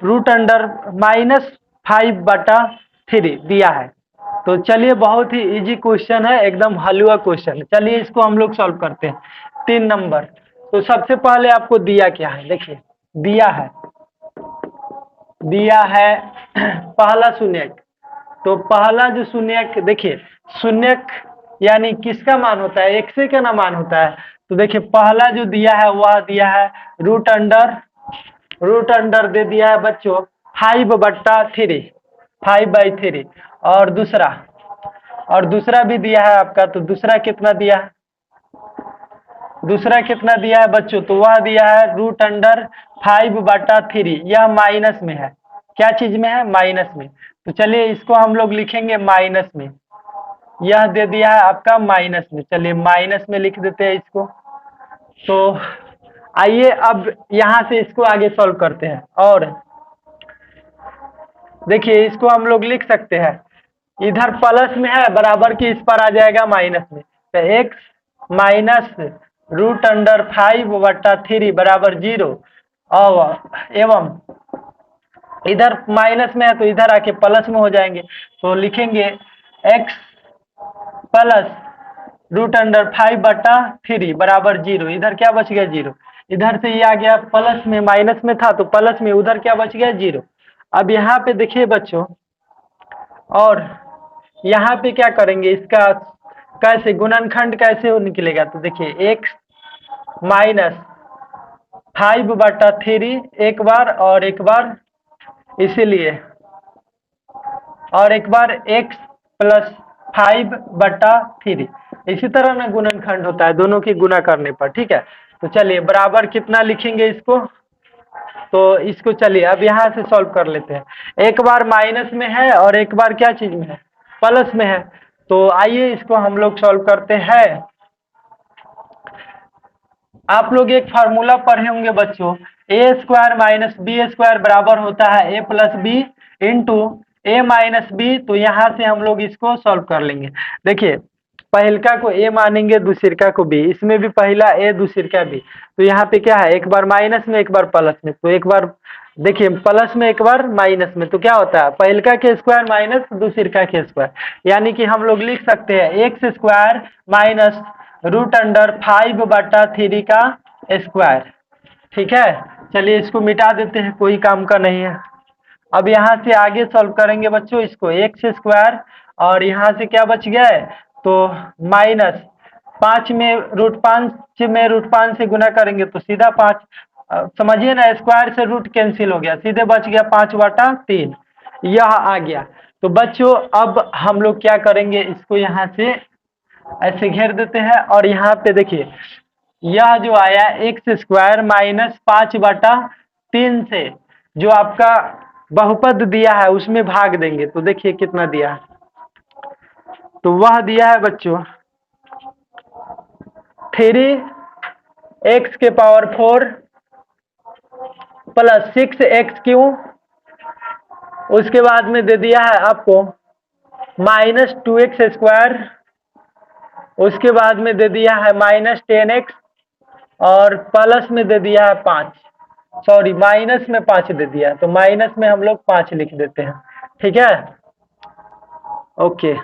√−5/3 दिया है। तो चलिए, बहुत ही इजी क्वेश्चन है, एकदम हलवा क्वेश्चन। चलिए इसको हम लोग सॉल्व करते हैं। 3 नंबर। तो सबसे पहले आपको दिया क्या है, देखिए दिया है पहला शून्यक। तो पहला जो शून्यक, देखिए शून्यक यानी किसका मान होता है, एक से का ना मान होता है। तो देखिए पहला जो दिया है वह दिया है रूट अंडर दे दिया है बच्चों 5/3, 5/3। और दूसरा भी दिया है आपका। तो दूसरा कितना दिया है, बच्चों? तो वह दिया है √5/3। यह माइनस में है, क्या चीज में है, माइनस में। तो चलिए इसको हम लोग लिखेंगे माइनस में। यह दे दिया है आपका माइनस में, चलिए माइनस में लिख देते हैं इसको। तो आइए अब यहां से इसको आगे सॉल्व करते हैं। और देखिए इसको हम लोग लिख सकते हैं, इधर प्लस में है बराबर की इस पर आ जाएगा माइनस में। तो x माइनस √5/3 बराबर 0। और एवं इधर माइनस में है तो इधर आके प्लस में हो जाएंगे। तो लिखेंगे x प्लस √5/3 बराबर 0। इधर क्या बच गया, 0। इधर से ये आ गया प्लस में, माइनस में था तो प्लस में, उधर क्या बच गया, 0। अब यहाँ पे देखिए बच्चों, और यहाँ पे क्या करेंगे, इसका कैसे गुणनखंड कैसे हो निकलेगा। तो देखिए x माइनस 5/3 एक बार और एक बार, इसीलिए और एक बार x प्लस 5/3। इसी तरह ना गुणनखंड होता है दोनों की गुना करने पर, ठीक है। तो चलिए बराबर कितना लिखेंगे इसको। तो इसको चलिए अब यहाँ से सॉल्व कर लेते हैं। एक बार माइनस में है और एक बार क्या चीज में है, प्लस में है। तो आइए इसको हम लोग सॉल्व करते हैं। आप लोग एक फार्मूला पढ़े होंगे बच्चों, a² माइनस b² बराबर होता है a plus b into a minus b. तो यहाँ से हम लोग इसको सॉल्व कर लेंगे। देखिए पहलका को a मानेंगे, दूसरका को b। इसमें भी पहला a दूसरका b। तो यहाँ पे क्या है, एक बार माइनस में एक बार प्लस में। तो एक बार देखिए प्लस में एक बार माइनस में, तो क्या होता है, पहलका के स्क्वायर माइनस दूसरका के स्क्वायर। यानी कि हम लोग लिख सकते हैं x² माइनस √5/3 का स्क्वायर। ठीक है, चलिए इसको मिटा देते हैं, कोई काम का नहीं है। अब यहाँ से आगे सॉल्व करेंगे बच्चों इसको, x² और यहाँ से क्या बच गया है, तो माइनस 5 में √5 से गुना करेंगे तो सीधा 5, समझिए ना, स्क्वायर से रूट कैंसिल हो गया, सीधे बच गया 5/3। यह आ गया। तो बच्चों अब हम लोग क्या करेंगे, इसको यहाँ से ऐसे घेर देते हैं। और यहाँ पे देखिए यह जो आया x² माइनस 5/3 से जो आपका बहुपद दिया है उसमें भाग देंगे। तो देखिए कितना दिया है, तो वह दिया है बच्चों 3x⁴ प्लस 6x³। उसके बाद में दे दिया है आपको माइनस 2x²। उसके बाद में दे दिया है माइनस 10x और प्लस में दे दिया है 5, सॉरी माइनस में 5 दे दिया है। तो माइनस में हम लोग 5 लिख देते हैं, ठीक है। ओके,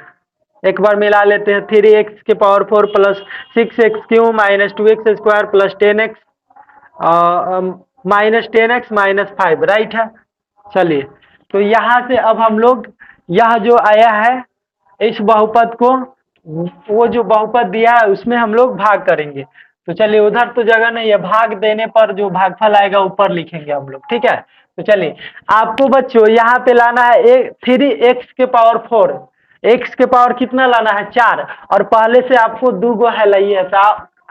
एक बार मिला लेते हैं। 3x⁴ plus 6x³ minus 2x² plus 10x minus 10x minus 5, right है। चलिए तो यहाँ से अब हम लोग यह जो आया है इस बहुपद को, वो जो बहुपद दिया है उसमें हम लोग भाग करेंगे। तो चलिए उधर तो जगह नहीं है, भाग देने पर जो भागफल आएगा ऊपर लिखेंगे हम लोग, ठीक है। तो चलिए आपको बच्चों यहाँ पे लाना है 3x⁴। x के पावर कितना लाना है, 4। और पहले से आपको 2 गो है लाइए,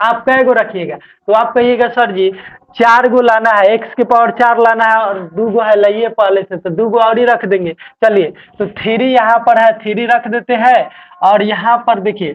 आप कै गो रखिएगा? तो आप कहिएगा सर जी 4 गो लाना है, x के पावर 4 लाना है और 2 गो है लाइए पहले से, तो 2 गो और ही रख देंगे। चलिए तो 3 यहाँ पर है, 3 रख देते हैं। और यहाँ पर देखिए,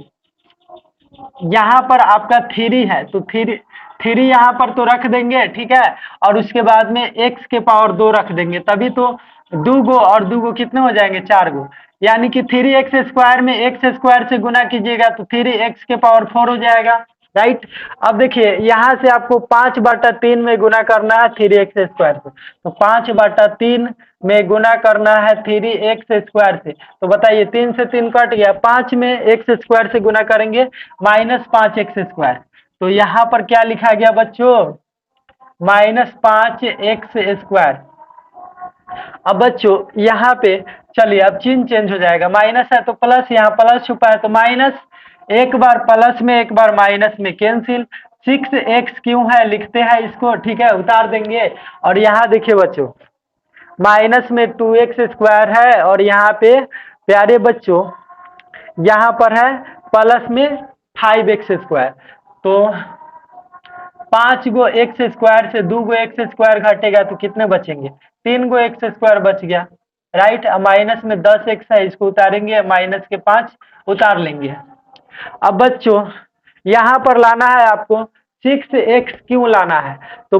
यहाँ पर आपका 3 है तो 3 यहाँ पर तो रख देंगे, ठीक है। और उसके बाद में x के पावर 2 रख देंगे, तभी तो 2 गो और 2 गो कितने हो जाएंगे? 4 गो। यानी कि 3x स्क्वायर में x स्क्वायर से गुना कीजिएगा तो 3x के पावर 4 हो जाएगा, राइट। अब देखिए यहाँ से आपको 5/3 में गुना करना है 3x स्क्वायर से, तो 5/3 में गुना करना है 3x स्क्वायर से। तो बताइए 3 से 3 कट गया, 5 में x स्क्वायर से गुना करेंगे -5x स्क्वायर। तो यहाँ पर क्या लिखा गया बच्चों? -5x square. अब बच्चों यहाँ पे चलिए अब चिन्ह चेंज हो जाएगा, माइनस है तो प्लस, यहाँ प्लस छुपा है तो माइनस, एक बार प्लस में एक बार माइनस में कैंसिल। 6x क्यों है लिखते हैं इसको, ठीक है, उतार देंगे। और यहाँ देखिए बच्चों माइनस में 2x स्क्वायर है और यहाँ पे प्यारे बच्चों यहाँ पर है प्लस में 5x स्क्वायर। तो 5 गो एक्स स्क्वायर से 2 गो एक्स स्क्वायर घटेगा तो कितने बचेंगे? 3 गो एक्स स्क्वायर बच गया, राइट। अब माइनस में 10x है, इसको उतारेंगे, माइनस के 5 उतार लेंगे। अब बच्चों यहाँ पर लाना है आपको 6x क्यों लाना है? तो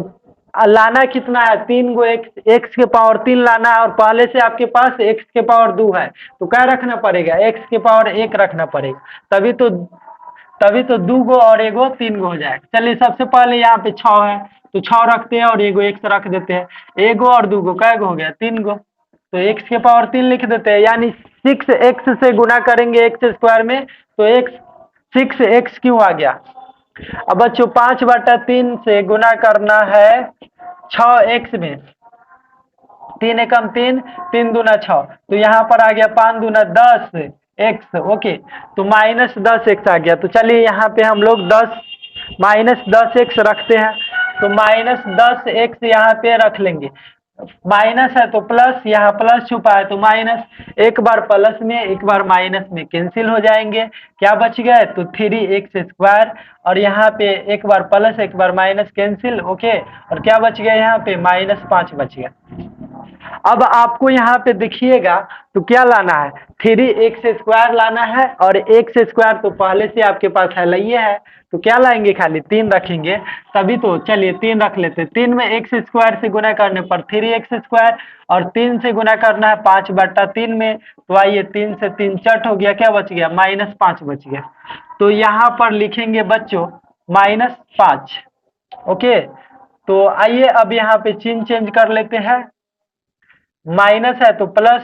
लाना कितना है? 3 गो x के पावर 3 लाना है और पहले से आपके पास x के पावर 2 है, तो क्या रखना पड़ेगा? x के पावर 1 रखना पड़ेगा, तभी तो 2 गो और एगो 3 गो हो जाएगा। चलिए सबसे पहले यहाँ पे 6 है तो 6 रखते हैं और एगो x रख देते हैं, एगो और 2 गो कै गो हो गया? 3 गो, तो x के पावर 3 लिख देते हैं। यानी 6x से गुना करेंगे x स्क्वायर में तो x 6x क्यों आ गया? अब बच्चों 5/3 से गुना करना है 6x में, 3 एकम 3, 3 दूना 6, तो यहाँ पर आ गया 5 दूना 10x, ओके। तो -10x आ गया। तो चलिए यहाँ पे हम लोग -10x रखते हैं, तो -10x यहाँ पे रख लेंगे। माइनस है तो प्लस, यहाँ प्लस छुपा है तो माइनस, एक बार प्लस में एक बार माइनस में कैंसिल हो जाएंगे, क्या बच गए? तो 3x स्क्वायर। और यहाँ पे एक बार प्लस एक बार माइनस कैंसिल, ओके। और क्या बच गया? यहाँ पे -5 बच गया। अब आपको यहाँ पे देखिएगा तो क्या लाना है? 3x स्क्वायर लाना है और x स्क्वायर तो पहले से आपके पास है लाइए है, तो क्या लाएंगे? खाली 3 रखेंगे, तभी तो चलिए 3 रख लेते हैं। 3 में x स्क्वायर से गुना करने पर 3x स्क्वायर और 3 से गुना करना है 5/3 में, तो आइए 3 से 3 चट हो गया, क्या बच गया? -5 बच गया। तो यहाँ पर लिखेंगे बच्चों -5, ओके। तो आइए अब यहाँ पे चिन्ह चेंज कर लेते हैं, माइनस है तो प्लस,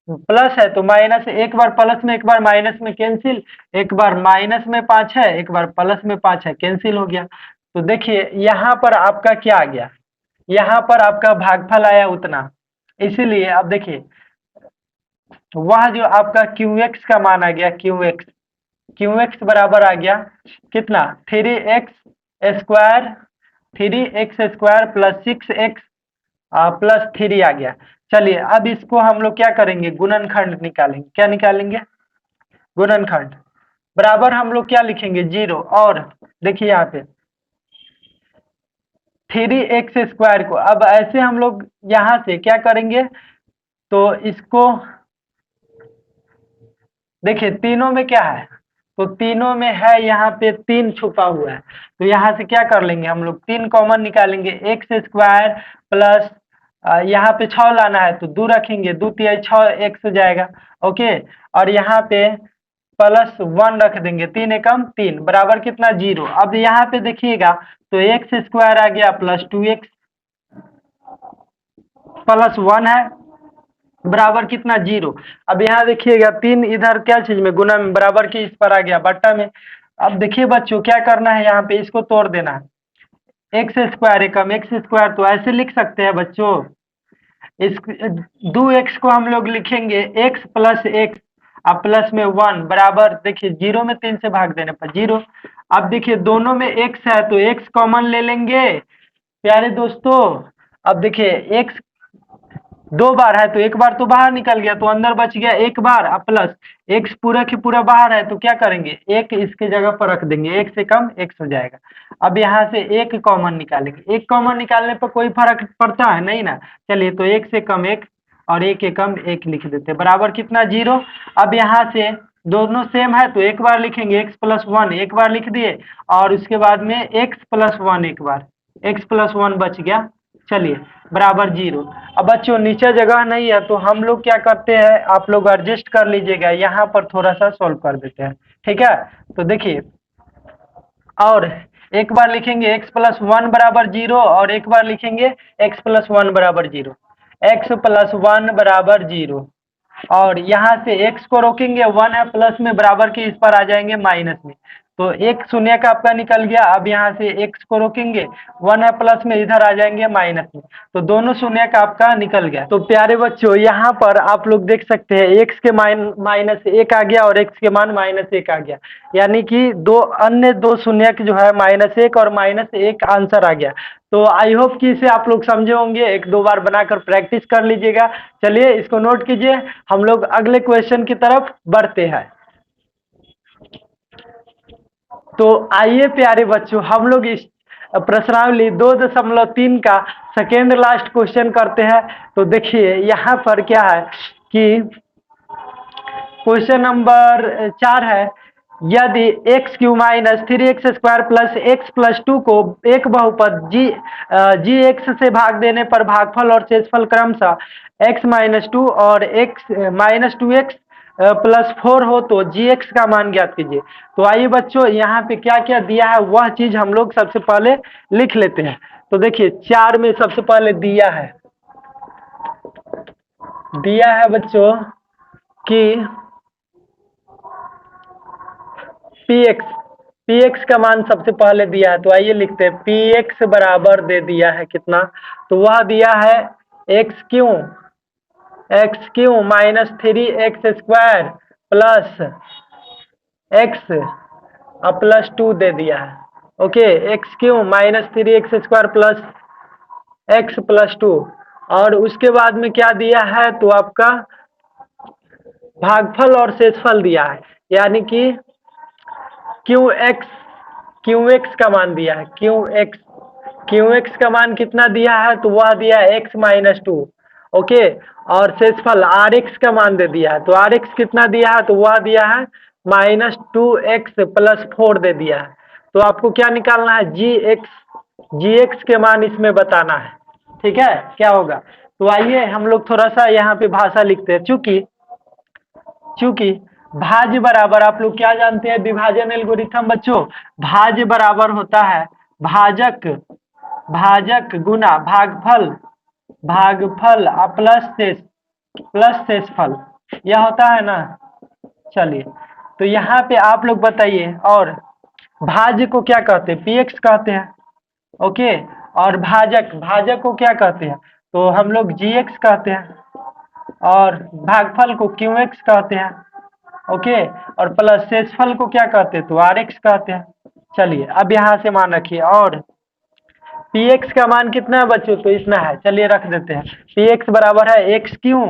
प्लस है तो माइनस, एक बार प्लस में एक बार माइनस में कैंसिल, एक बार माइनस में 5 है एक बार प्लस में 5 है, कैंसिल हो गया। तो देखिए यहाँ पर आपका क्या आ गया? यहाँ पर आपका भागफल आया उतना, इसीलिए अब देखिए वह जो आपका QX का मान आ गया, QX बराबर आ गया कितना? 3x square, 3x square plus 6x plus 3 आ गया। चलिए अब इसको हम लोग क्या करेंगे? गुणनखंड निकालेंगे। क्या निकालेंगे? गुणनखंड। बराबर हम लोग क्या लिखेंगे? 0। और देखिए यहाँ पे 3x स्क्वायर को अब ऐसे हम लोग यहाँ से क्या करेंगे? तो इसको देखिए तीनों में क्या है? तो तीनों में है यहाँ पे 3 छुपा हुआ है, तो यहाँ से क्या कर लेंगे हम लोग? 3 कॉमन निकालेंगे, एक्स स्क्वायर प्लस यहाँ पे 6 लाना है तो 2 रखेंगे, 2 तिहाई 6x हो जाएगा, ओके। और यहाँ पे +1 रख देंगे, 3 एकम 3 बराबर कितना? 0। अब यहाँ पे देखिएगा तो एक्स स्क्वायर आ गया प्लस 2x प्लस 1 है बराबर कितना? 0। अब यहाँ देखिएगा 3 इधर क्या चीज में? गुना में, बराबर की इस पर आ गया बट्टा में। अब देखिए बच्चों क्या करना है? यहाँ पे इसको तोड़ देना है, एक्स स्क्वायर एकम एक्स स्क्वायर, तो ऐसे लिख सकते हैं बच्चों। इस 2x को हम लोग लिखेंगे x प्लस एक्स अब प्लस में 1 बराबर, देखिए 0 में 3 से भाग देने पर 0। अब देखिए दोनों में x है तो x कॉमन ले लेंगे प्यारे दोस्तों। अब देखिए x दो बार है तो एक बार तो बाहर निकल गया, तो अंदर बच गया एक बार, अब प्लस एक्स पूरा की पूरा बाहर है तो क्या करेंगे, एक इसके जगह पर रख देंगे, एक से कम एक्स हो जाएगा। अब यहाँ से एक कॉमन निकालेंगे, एक कॉमन निकालने पर कोई फर्क पड़ता है नहीं ना। चलिए तो एक से कम एक और एक के कम एक लिख देते हैं, बराबर कितना, 0। अब यहाँ से दोनों सेम है तो एक बार लिखेंगे एक्स प्लस वन, एक बार लिख दिए, और उसके बाद में एक्स प्लस वन एक बार, एक्स प्लस वन बच गया। चलिए बराबर 0। अब बच्चों नीचे जगह नहीं है तो हम लोग क्या करते हैं, आप लोग एडजस्ट कर लीजिएगा, यहाँ पर थोड़ा सा सॉल्व कर देते हैं, ठीक है। तो देखिए, और एक बार लिखेंगे x प्लस वन बराबर 0 और एक बार लिखेंगे x प्लस वन बराबर 0, एक्स प्लस वन बराबर 0। और यहाँ से x को रोकेंगे, 1 है प्लस में, बराबर के इस पर आ जाएंगे माइनस में, तो एक शून्य का आपका निकल गया। अब यहाँ से x को रोकेंगे, 1 है प्लस में, इधर आ जाएंगे माइनस में, तो दोनों शून्य का आपका निकल गया। तो प्यारे बच्चों यहाँ पर आप लोग देख सकते हैं x के माइनस एक आ गया और x के मान माइनस एक आ गया, यानी कि दो अन्य दो शून्य जो है माइनस एक और माइनस एक आंसर आ गया। तो आई होप कि इसे आप लोग समझे होंगे, एक दो बार बनाकर प्रैक्टिस कर लीजिएगा। चलिए इसको नोट कीजिए, हम लोग अगले क्वेश्चन की तरफ बढ़ते हैं। तो आइए प्यारे बच्चों, हम लोग इस प्रश्नावली 2.3 का सेकेंड लास्ट क्वेश्चन करते हैं। तो देखिए यहाँ पर क्या है कि क्वेश्चन नंबर 4 है, यदि x cube minus three X square plus X plus to को एक बहुपद जी एक्स से भाग देने पर भागफल और शेषफल क्रमशः एक्स माइनस टू और x minus two x plus four हो तो जी एक्स का मान ज्ञात कीजिए। तो आइए बच्चों, यहाँ पे क्या क्या दिया है वह चीज हम लोग सबसे पहले लिख लेते हैं। तो देखिए 4 में सबसे पहले दिया है बच्चों कि पी एक्स का मान सबसे पहले दिया है, तो आइए लिखते हैं पी एक्स बराबर दे दिया है कितना, तो वह दिया है X cube minus three X square plus X plus two दे दिया है। Okay, X cube minus three X square plus X plus two, और उसके बाद में क्या दिया है, तो आपका भागफल और शेषफल दिया है, यानी कि क्यू एक्स का मान दिया है, क्यू एक्स का मान कितना दिया है, तो वह दिया है एक्स माइनस टू। ओके, और शेषफल आर एक्स का मान दे दिया है, तो आर एक्स कितना दिया है, तो वह दिया है minus two x plus four दे दिया है। तो आपको क्या निकालना है, जी एक्स के मान इसमें बताना है, ठीक है, क्या होगा। तो आइए हम लोग थोड़ा सा यहाँ पे भाषा लिखते हैं, चूंकि भाज्य बराबर, आप लोग क्या जानते हैं विभाजन एल्गोरिथम बच्चों, भाज्य बराबर होता है भाजक गुना भागफल प्लस शेषफल, यह होता है ना। चलिए तो यहाँ पे आप लोग बताइए, और भाज्य को क्या कहते हैं, पी एक्स कहते हैं। ओके, और भाजक को क्या कहते हैं, तो हम लोग जी एक्स कहते हैं, और भागफल को क्यू एक्स कहते हैं। ओके, और प्लस शेषफल को क्या कहते हैं, तो आर एक्स कहते हैं। चलिए अब यहाँ से मान रखिए, और पी एक्स का मान कितना है बच्चों, तो इतना है, चलिए रख देते हैं, पी एक्स बराबर है X cube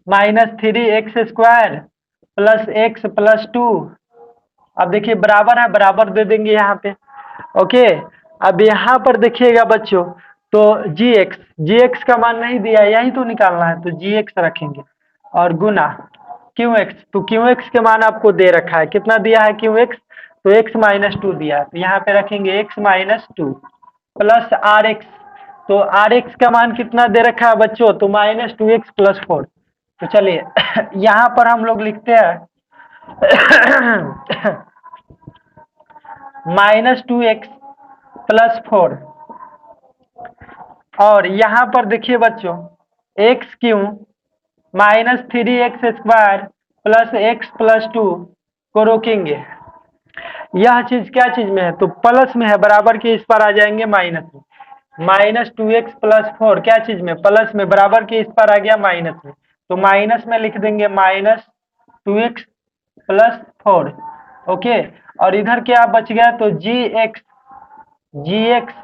minus three X square plus X plus to. अब देखिए बराबर है, बराबर दे देंगे यहाँ पे। ओके, अब यहाँ पर देखिएगा बच्चों, तो जी एक्स का मान नहीं दिया, यही तो निकालना है, तो जी एक्स रखेंगे, और गुना क्यू एक्स, तो क्यू एक्स के मान आपको दे रखा है, कितना दिया है क्यू एक्स, तो एक्स माइनस टू दिया है, तो यहाँ पे रखेंगे x minus two plus r x, तो आर एक्स का मान कितना दे रखा है बच्चों, तो minus two x plus four. तो चलिए यहाँ पर हम लोग लिखते हैं minus two x plus four, और यहाँ पर देखिए बच्चों x cube minus three X square plus X plus to को रोकेंगे, यह चीज क्या चीज में है, तो प्लस में है, बराबर के इस पर आ जाएंगे माइनस में, minus two x plus four क्या चीज में, प्लस में, बराबर के इस पर आ गया माइनस में, तो माइनस में लिख देंगे minus two x plus four. Okay, और इधर क्या बच गया, तो जी एक्स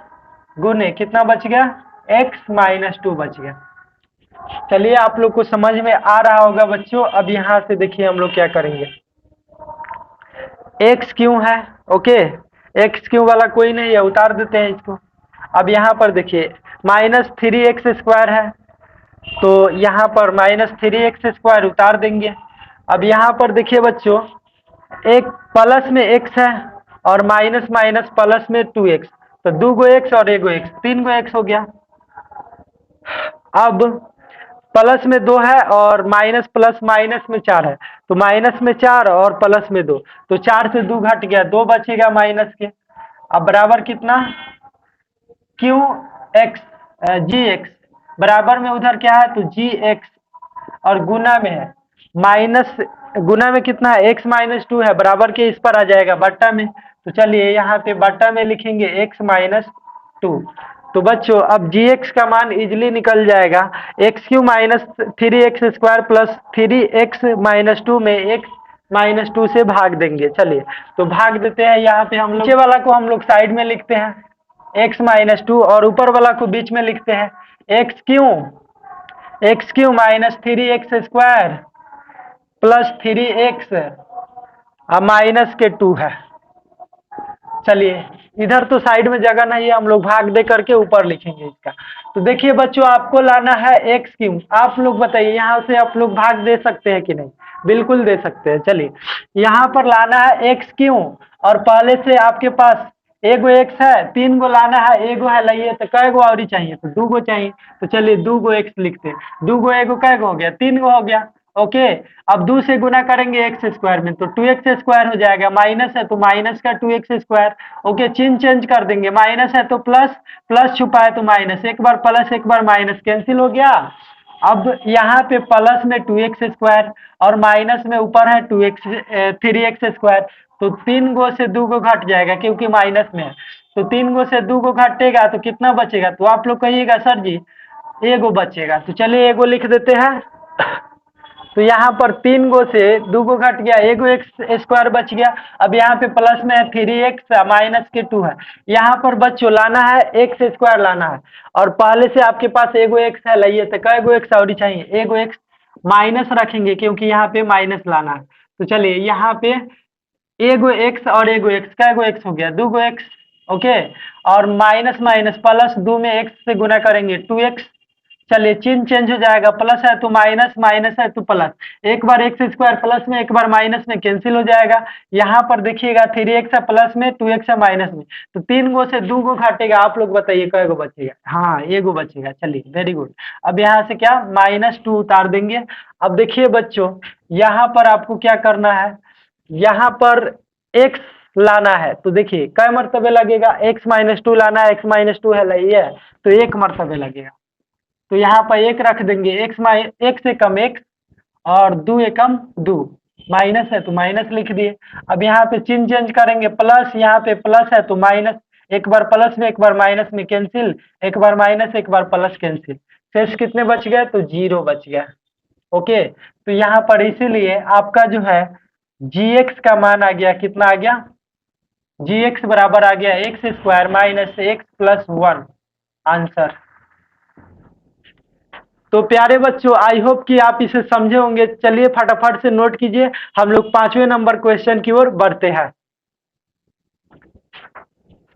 गुने कितना बच गया, एक्स माइनस टू बच गया। चलिए आप लोग को समझ में आ रहा होगा बच्चों। अब यहाँ से देखिए हम लोग क्या करेंगे। एक्स क्यों है, ओके, एक्स क्यों वाला कोई नहीं है, उतार देते हैं इसको। अब यहाँ पर देखिए -3x² है, तो यहाँ पर -3x² उतार देंगे। अब यहाँ पर देखिए बच्चों, एक प्लस में x है और माइनस माइनस प्लस में 2x, तो 2 गो x और 1 गो x, 3 गो x हो गया। अब प्लस में 2 है और माइनस प्लस माइनस में 4 है, तो माइनस में 4 और प्लस में 2, तो 4 से 2 घट गया, 2 बचेगा माइनस के। अब बराबर कितना, क्यू एक्स जी एक्स, बराबर में उधर क्या है तो जी एक्स, और गुना में है माइनस, गुना में कितना है x-2 है, बराबर के इस पर आ जाएगा बट्टा में। तो चलिए यहाँ पे बट्टा में लिखेंगे x-2। तो बच्चों अब gx का मान इजिली निकल जाएगा, x³ -3x² प्लस 3x-2 में x-2 से भाग देंगे। चलिए तो भाग देते हैं। यहाँ पे हम लोग नीचे वाला को हम लोग साइड में लिखते हैं x-2, और ऊपर वाला को बीच में लिखते हैं x³ -3x² plus 3x minus के 2 है। चलिए इधर तो साइड में जगह नहीं है, हम लोग भाग दे करके ऊपर लिखेंगे इसका। तो देखिए बच्चों आपको लाना है x³, आप लोग बताइए यहाँ से आप लोग भाग दे सकते हैं कि नहीं, बिल्कुल दे सकते हैं। चलिए यहाँ पर लाना है x³ और पहले से आपके पास एगो x है, 3 गो लाना है, एगो है लाइए, तो कै गो और ही चाहिए, तो 2 गो चाहिए। तो चलिए 2 गो x लिखते हैं, 2 गो एगो कै गो हो गया, 3 गो हो गया, ओके। अब 2 से गुना करेंगे x² में, तो 2x² हो जाएगा, माइनस है तो माइनस का 2x², ओके। चिन्ह चेंज कर देंगे, माइनस है तो प्लस, प्लस छुपा है तो माइनस, एक बार प्लस एक बार माइनस, कैंसिल हो गया। अब यहाँ पे प्लस में 2x² और माइनस में ऊपर है 3x², तो 3 गो से 2 गो घट जाएगा क्योंकि माइनस में है, तो 3 गो से 2 गो घटेगा तो कितना बचेगा, तो आप लोग कहिएगा सर जी एगो बचेगा, तो चलिए एगो लिख देते हैं। तो यहाँ पर 3 गो से 2 गो घट गया, एगो x² बच गया। अब यहाँ पे प्लस में है 3x माइनस के 2 है, यहाँ पर बच्चों लाना है x² लाना है, और पहले से आपके पास एगो x है, लाइए तो कै गो x और चाहिए, एगो x माइनस रखेंगे क्योंकि यहाँ पे माइनस लाना है। तो चलिए यहाँ पे एगो x और एगो x, कै गो x हो गया, 2 गो x, ओके। और माइनस माइनस प्लस, 2 में x से गुना करेंगे 2x, चलिए चिन्ह चेंज हो जाएगा, प्लस है तो माइनस, माइनस है तो प्लस, एक बार x² प्लस में एक बार माइनस में, कैंसिल हो जाएगा। यहाँ पर देखिएगा 3x है प्लस में, 2x है माइनस में, तो 3 गो से 2 गो घटेगा, आप लोग बताइए कै गो बचेगा, हाँ एगो बचेगा। चलिए वेरी गुड। अब यहाँ से क्या -2 उतार देंगे। अब देखिए बच्चों यहाँ पर आपको क्या करना है, यहाँ पर x लाना है, तो देखिए कै मरतबे लगेगा, x-2 लाना है, x-2 है लाइए, तो 1 मरतबे लगेगा, तो यहाँ पर 1 रख देंगे, एक से कम x और 2 एकम 2, माइनस है तो माइनस लिख दिए। अब यहाँ पे चिन्ह चेंज करेंगे, प्लस, यहाँ पे प्लस है तो माइनस, एक बार प्लस में एक बार माइनस में कैंसिल, एक बार माइनस एक बार प्लस कैंसिल, शेष कितने बच गए तो 0 बच गया, ओके। तो यहाँ पर इसीलिए आपका जो है gx का मान आ गया, कितना आ गया, gx बराबर आ गया x² minus x plus 1, answer. तो प्यारे बच्चों आई होप कि आप इसे समझे होंगे। चलिए फटाफट से नोट कीजिए, हम लोग 5वें नंबर क्वेश्चन की ओर बढ़ते हैं।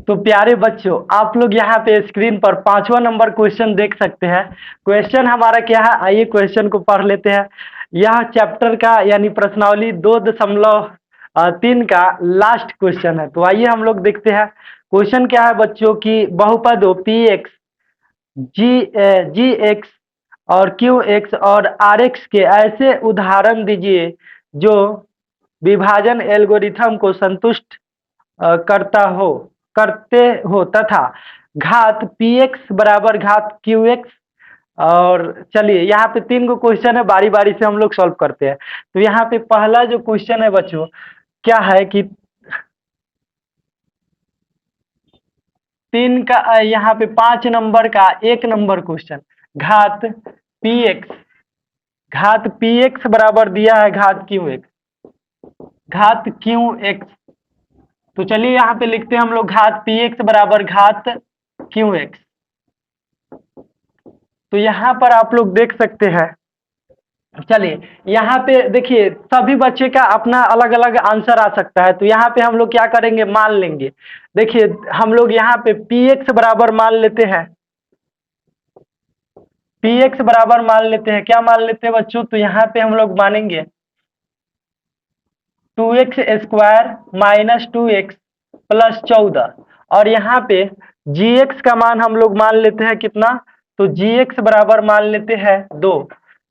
तो प्यारे बच्चों आप लोग यहाँ पे स्क्रीन पर 5वां नंबर क्वेश्चन देख सकते हैं। क्वेश्चन हमारा क्या है, आइए क्वेश्चन को पढ़ लेते हैं। यह चैप्टर का यानी प्रश्नावली 2.3 का लास्ट क्वेश्चन है। तो आइए हम लोग देखते हैं क्वेश्चन क्या है बच्चों की, बहुपदों पी एक्स जी एक्स और क्यू एक्स और आर एक्स के ऐसे उदाहरण दीजिए जो विभाजन एल्गोरिथम को संतुष्ट करते हो तथा घात पी एक्स बराबर घात क्यू एक्स। और चलिए यहाँ पे 3 गो क्वेश्चन है, बारी बारी से हम लोग सॉल्व करते हैं। तो यहाँ पे पहला जो क्वेश्चन है बच्चों क्या है कि 3 का यहाँ पे 5 नंबर का 1 नंबर क्वेश्चन, घात पी एक्स बराबर दिया है घात क्यू एक्स। तो चलिए यहाँ पे लिखते हैं हम लोग घात पी एक्स बराबर घात क्यू एक्स। तो यहाँ पर आप लोग देख सकते हैं। चलिए यहाँ पे देखिए सभी बच्चे का अपना अलग अलग आंसर आ सकता है, तो यहाँ पे हम लोग क्या करेंगे, मान लेंगे। देखिए हम लोग यहाँ पे पी एक्स बराबर मान लेते हैं, पी एक्स बराबर मान लेते हैं, क्या मान लेते हैं बच्चों, तो यहाँ पे हम लोग मानेंगे 2x² माइनस 2x प्लस 14, और यहाँ पे gx का मान हम लोग मान लेते हैं कितना, तो gx बराबर मान लेते हैं 2।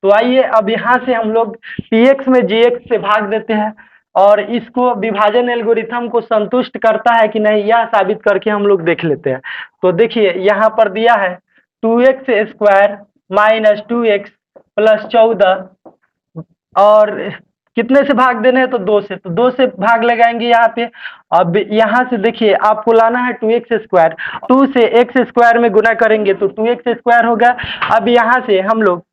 तो आइए अब यहाँ से हम लोग px में gx से भाग देते हैं, और इसको विभाजन एल्गोरिथम को संतुष्ट करता है कि नहीं यह साबित करके हम लोग देख लेते हैं। तो देखिए यहाँ पर दिया है 2x² माइनस 2x प्लस 14, और कितने से भाग देने हैं, तो 2 से, तो 2 से भाग लगाएंगे यहाँ पे। अब यहाँ से देखिए आपको लाना है 2x², 2 से x² में गुना करेंगे तो 2x² होगा। अब यहाँ से हम लोग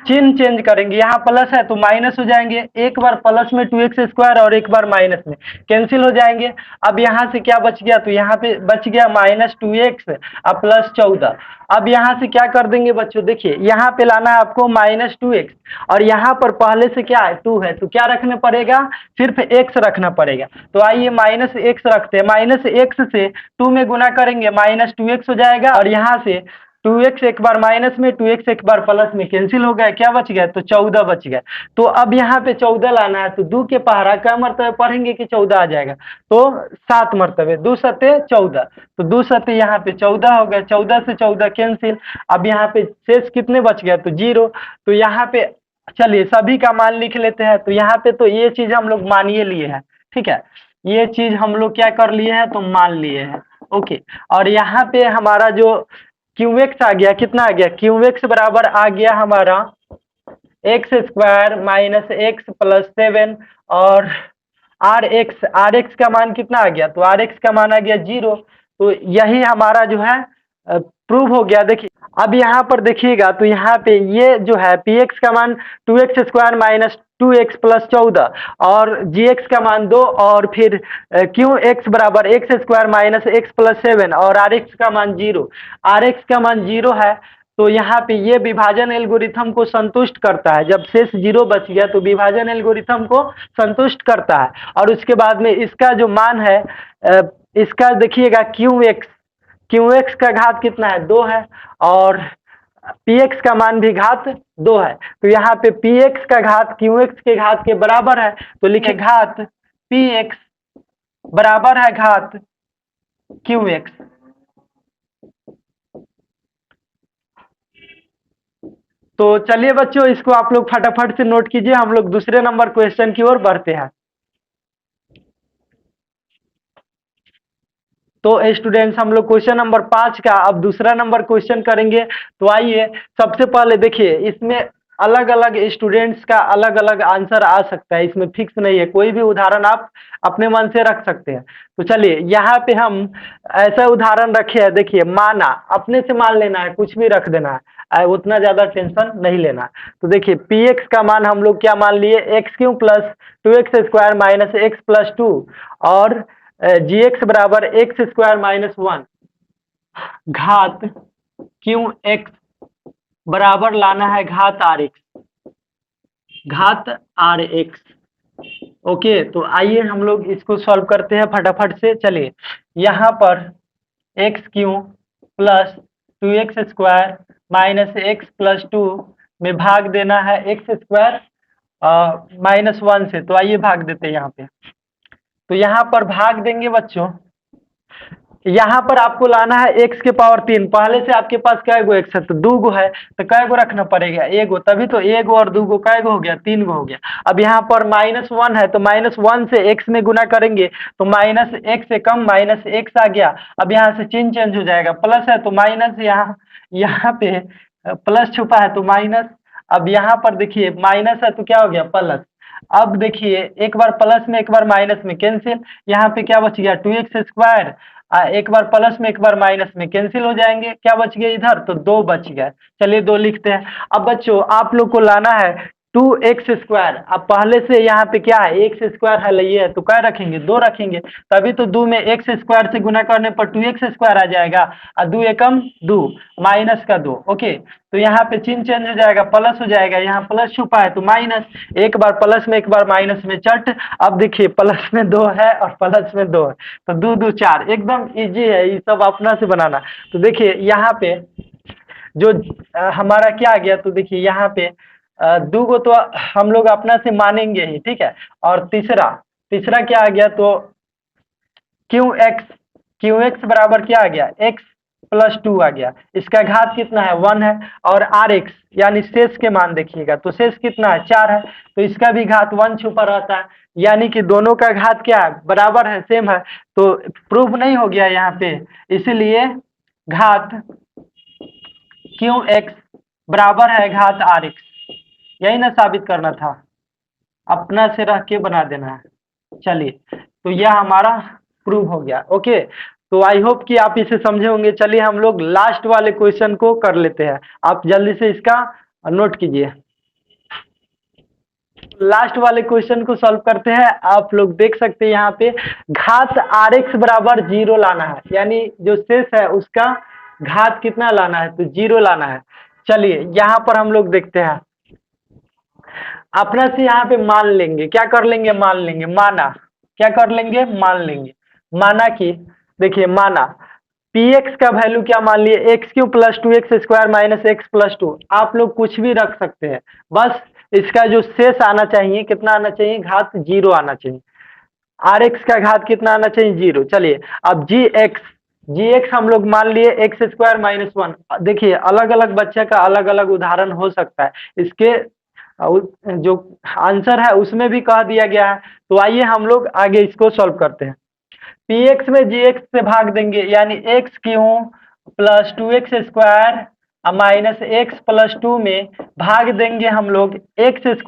चिन्ह चेंज करेंगे, यहाँ प्लस है तो माइनस हो जाएंगे, एक बार प्लस में 2x² और एक बार माइनस में कैंसिल हो जाएंगे। अब यहाँ से क्या बच गया, तो यहाँ पे बच गया माइनस 2x और प्लस 14। अब यहाँ से क्या कर देंगे बच्चों, देखिए यहाँ पे लाना है आपको माइनस 2x, और यहाँ पर पहले से क्या है 2 है, तो क्या रखना पड़ेगा, सिर्फ x रखना पड़ेगा। तो आइए माइनस x रखते हैं, माइनस x से 2 में गुना करेंगे माइनस 2x हो जाएगा, और यहाँ से 2x एक बार माइनस में 2x एक बार प्लस में कैंसिल हो गया, क्या बच गया, तो 14 बच गया। तो अब यहाँ पे 14 लाना है, तो 2 के पहाड़ा क्या मरतबे पढ़ेंगे कि 14 आ जाएगा, तो 7 मरतबे, 2 सत्ते 14, तो 2 सत्ते यहाँ पे 14 हो गया, 14 से 14 कैंसिल। अब यहाँ पे शेष कितने बच गया, तो 0। तो यहाँ पे चलिए सभी का मान लिख लेते हैं। तो यहाँ पे तो ये चीज हम लोग मानिए लिए हैं, ठीक है, ये चीज हम लोग क्या कर लिए हैं, तो मान लिए हैं, ओके। और यहाँ पे हमारा जो QX आ गया, कितना आ गया, QX बराबर आ गया हमारा x² माइनस x प्लस 7, और RX का मान कितना आ गया, तो RX का मान आ गया 0। तो यही हमारा जो है प्रूव हो गया। देखिए अब यहाँ पर देखिएगा, तो यहाँ पे ये जो है PX का मान 2x² माइनस 2x प्लस 14, और GX का मान 2, और फिर QX बराबर x² माइनस x प्लस 7, और RX का मान 0, RX का मान 0 है। तो यहाँ पे ये विभाजन एल्गोरिथम को संतुष्ट करता है, जब शेष 0 बच गया तो विभाजन एल्गोरिथम को संतुष्ट करता है। और उसके बाद में इसका जो मान है इसका देखिएगा QX का घात कितना है, 2 है, और PX का मान भी घात 2 है। तो यहाँ पे PX का घात QX के घात के बराबर है, तो लिखे घात PX बराबर है घात QX। तो चलिए बच्चों इसको आप लोग फटाफट से नोट कीजिए, हम लोग दूसरे नंबर क्वेश्चन की ओर बढ़ते हैं। तो स्टूडेंट्स हम लोग क्वेश्चन नंबर 5 का अब दूसरा नंबर क्वेश्चन करेंगे। तो आइए सबसे पहले देखिए, इसमें अलग अलग स्टूडेंट्स का अलग अलग आंसर आ सकता है, इसमें फिक्स नहीं है, कोई भी उदाहरण आप अपने मन से रख सकते हैं। तो चलिए यहाँ पे हम ऐसा उदाहरण रखे हैं, देखिए माना, अपने से मान लेना है, कुछ भी रख देना है, उतना ज्यादा टेंशन नहीं लेना। तो देखिए PX का मान हम लोग क्या मान लिए, x³ plus 2x² minus x plus 2, और GX बराबर x² माइनस 1 घात QX बराबर लाना है घात RX। ओके, तो आइए हम लोग इसको सॉल्व करते हैं फटाफट से। चलिए यहाँ पर x³ plus 2x² minus x plus 2 में भाग देना है x² माइनस 1 से, तो आइए भाग देते हैं यहाँ पे। तो यहाँ पर भाग देंगे बच्चों, यहाँ पर आपको लाना है x के पावर 3, पहले से आपके पास कै गो x है, तो 2 गो है, तो कै गो रखना पड़ेगा, 1 गो, तभी तो 1 गो और 2 गो कै गो हो गया, 3 गो हो गया। अब यहाँ पर माइनस 1 है, तो माइनस 1 से x में गुना करेंगे तो माइनस x से कम माइनस x आ गया। अब यहाँ से चिन्ह चेंज हो जाएगा, प्लस है तो माइनस, यहाँ पे प्लस छुपा है तो माइनस। अब यहाँ पर देखिए माइनस है तो क्या हो गया, प्लस। अब देखिए एक बार प्लस में एक बार माइनस में कैंसिल, यहाँ पे क्या बच गया 2x², एक बार प्लस में एक बार माइनस में कैंसिल हो जाएंगे, क्या बच गया इधर, तो 2 बच गया। चलिए 2 लिखते हैं। अब बच्चों आप लोग को लाना है 2x²। अब पहले से यहाँ पे क्या है, x² है ये है, तो क्या रखेंगे, 2 रखेंगे, तभी तो 2 में x² से गुना करने पर 2x² आ जाएगा, और 2 एकम 2 माइनस का 2। ओके, तो यहाँ पे चिन्ह चेंज हो जाएगा, प्लस हो जाएगा, यहाँ प्लस छुपा है तो माइनस, एक बार प्लस में एक बार माइनस में चट। अब देखिए प्लस में 2 है और प्लस में 2 है, तो 2 2 4, एकदम इजी है ये सब अपना से बनाना। तो देखिए यहाँ पे जो हमारा क्या आ गया, तो देखिए यहाँ पे दो गो तो हम लोग अपना से मानेंगे ही, ठीक है। और तीसरा तीसरा क्या आ गया, तो क्यू एक्स बराबर क्या आ गया, x+2 आ गया, इसका घात कितना है 1 है, और rx यानी शेष के मान देखिएगा, तो शेष कितना है 4 है, तो इसका भी घात 1 छुपा रहता है, यानी कि दोनों का घात क्या है, बराबर है, सेम है, तो प्रूफ नहीं हो गया यहाँ पे, इसीलिए घात क्यू एक्स बराबर है घात rx, यही ना साबित करना था, अपना से रह के बना देना है। चलिए, तो यह हमारा प्रूव हो गया। ओके, तो आई होप कि आप इसे समझे होंगे। चलिए हम लोग लास्ट वाले क्वेश्चन को कर लेते हैं, आप जल्दी से इसका नोट कीजिए। लास्ट वाले क्वेश्चन को सॉल्व करते हैं। आप लोग देख सकते हैं यहाँ पे घात rx बराबर 0 लाना है, यानी जो शेष है उसका घात कितना लाना है, तो 0 लाना है। चलिए यहाँ पर हम लोग देखते हैं, अपना से यहाँ पे मान लेंगे, क्या कर लेंगे, मान लेंगे, माना, क्या कर लेंगे, मान लेंगे, माना कि देखिए माना px का वैल्यू क्या मान लिए, x³ + 2x² - x+2, आप लोग कुछ भी रख सकते हैं, बस इसका जो शेष आना चाहिए कितना आना चाहिए, घात 0 आना चाहिए, rx का घात कितना आना चाहिए, 0। चलिए अब gx हम लोग मान लिए x² - 1। देखिए अलग अलग बच्चे का अलग अलग उदाहरण हो सकता है, इसके जो आंसर है उसमें भी कह दिया गया है, तो आइए हम लोग आगे इसको सॉल्व करते हैं। px में gx से भाग देंगे, यानी x³ + 2x² - x+2 में भाग देंगे हम लोग x² -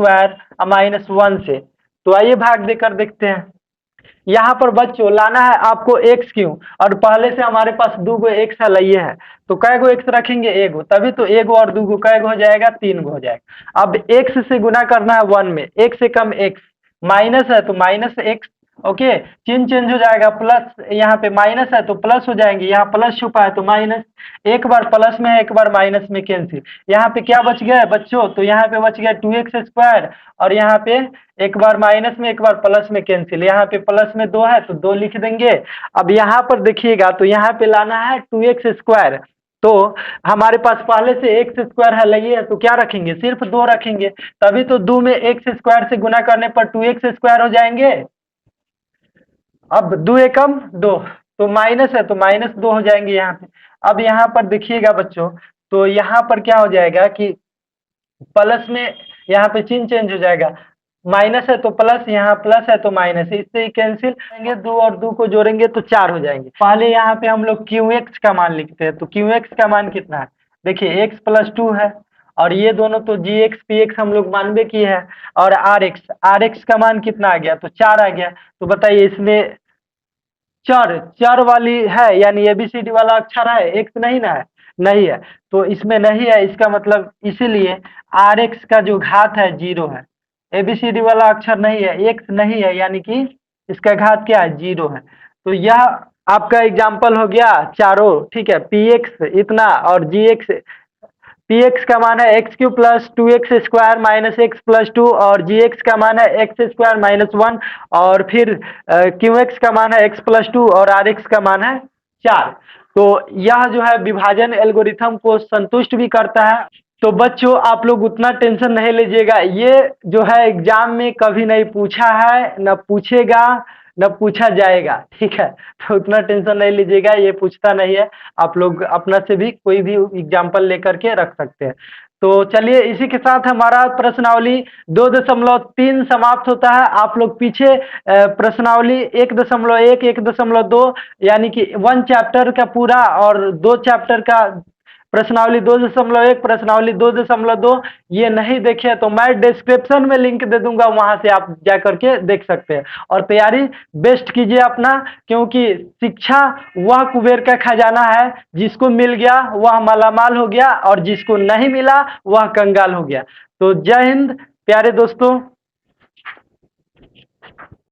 1 से, तो आइए भाग देकर देखते हैं। यहाँ पर बच्चों लाना है आपको x क्यों, और पहले से हमारे पास 2 गो x है लिए है, तो कै गो x रखेंगे, एगो, तभी तो एगो और 2 गो कै गो हो जाएगा, 3 गो हो जाएगा। अब x से गुना करना है 1 में, x से कम x, माइनस है तो माइनस x। ओके, चिन्ह चेंज हो जाएगा, प्लस यहाँ पे माइनस है तो प्लस हो जाएंगे, यहाँ प्लस छुपा है तो माइनस, एक बार प्लस में है एक बार माइनस में कैंसिल, यहाँ पे क्या बच गया है बच्चों, तो यहाँ पे बच गया 2x², और यहाँ पे एक बार माइनस में एक बार प्लस में कैंसिल, यहाँ पे प्लस में 2 है तो 2 लिख देंगे। अब यहाँ पर देखिएगा तो यहाँ पे लाना है 2x², तो हमारे पास पहले से x² है लगी है, तो क्या रखेंगे, सिर्फ 2 रखेंगे, तभी तो 2 में x² से गुना करने पर 2x² हो जाएंगे। अब 2 एकम 2, तो माइनस है तो -2 हो जाएंगे यहाँ पे। अब यहाँ पर देखिएगा बच्चों, तो यहाँ पर क्या हो जाएगा कि प्लस में यहाँ पे चिन्ह चेंज हो जाएगा, माइनस है तो प्लस, यहाँ प्लस है तो माइनस, इससे ही कैंसिल करेंगे, 2 और 2 को जोड़ेंगे तो 4 हो जाएंगे। पहले यहाँ पे हम लोग QX का मान लिखते हैं, तो QX का मान कितना है, देखिए x+2 है, और ये दोनों तो GX PX हम लोग मानवे की है, और RX का मान कितना आ गया, तो 4 आ गया। तो बताइए इसमें चर चर वाली है, यानी ABCD वाला अक्षर है, एक्स नहीं ना है, नहीं है, तो इसमें नहीं है, इसका मतलब इसीलिए RX का जो घात है 0 है, ABCD वाला अक्षर नहीं है, एक्स नहीं है, यानी कि इसका घात क्या है, 0 है। तो यह आपका एग्जाम्पल हो गया चारों, ठीक है, PX इतना और GX, px का मान है x³ + 2x² - x+2, और gx का मान है x² - 1, और फिर qx का मान है x+2, और rx का मान है 4। तो यह जो है विभाजन एल्गोरिथम को संतुष्ट भी करता है। तो बच्चों आप लोग उतना टेंशन नहीं लीजिएगा, ये जो है एग्जाम में कभी नहीं पूछा है, न पूछेगा, न पूछा जाएगा, ठीक है, तो उतना टेंशन नहीं लीजिएगा, ये पूछता नहीं है, आप लोग अपना से भी कोई भी एग्जाम्पल लेकर के रख सकते हैं। तो चलिए इसी के साथ हमारा प्रश्नावली 2.3 समाप्त होता है। आप लोग पीछे प्रश्नावली 1.1, 1.2, यानी कि 1 चैप्टर का पूरा और 2 चैप्टर का प्रश्नावली 2.1, प्रश्नावली 2.2, ये नहीं देखे तो मैं डिस्क्रिप्शन में लिंक दे दूंगा, वहां से आप जा करके देख सकते हैं, और तैयारी बेस्ट कीजिए अपना, क्योंकि शिक्षा वह कुबेर का खजाना है, जिसको मिल गया वह मालामाल हो गया, और जिसको नहीं मिला वह कंगाल हो गया। तो जय हिंद, प्यारे दोस्तों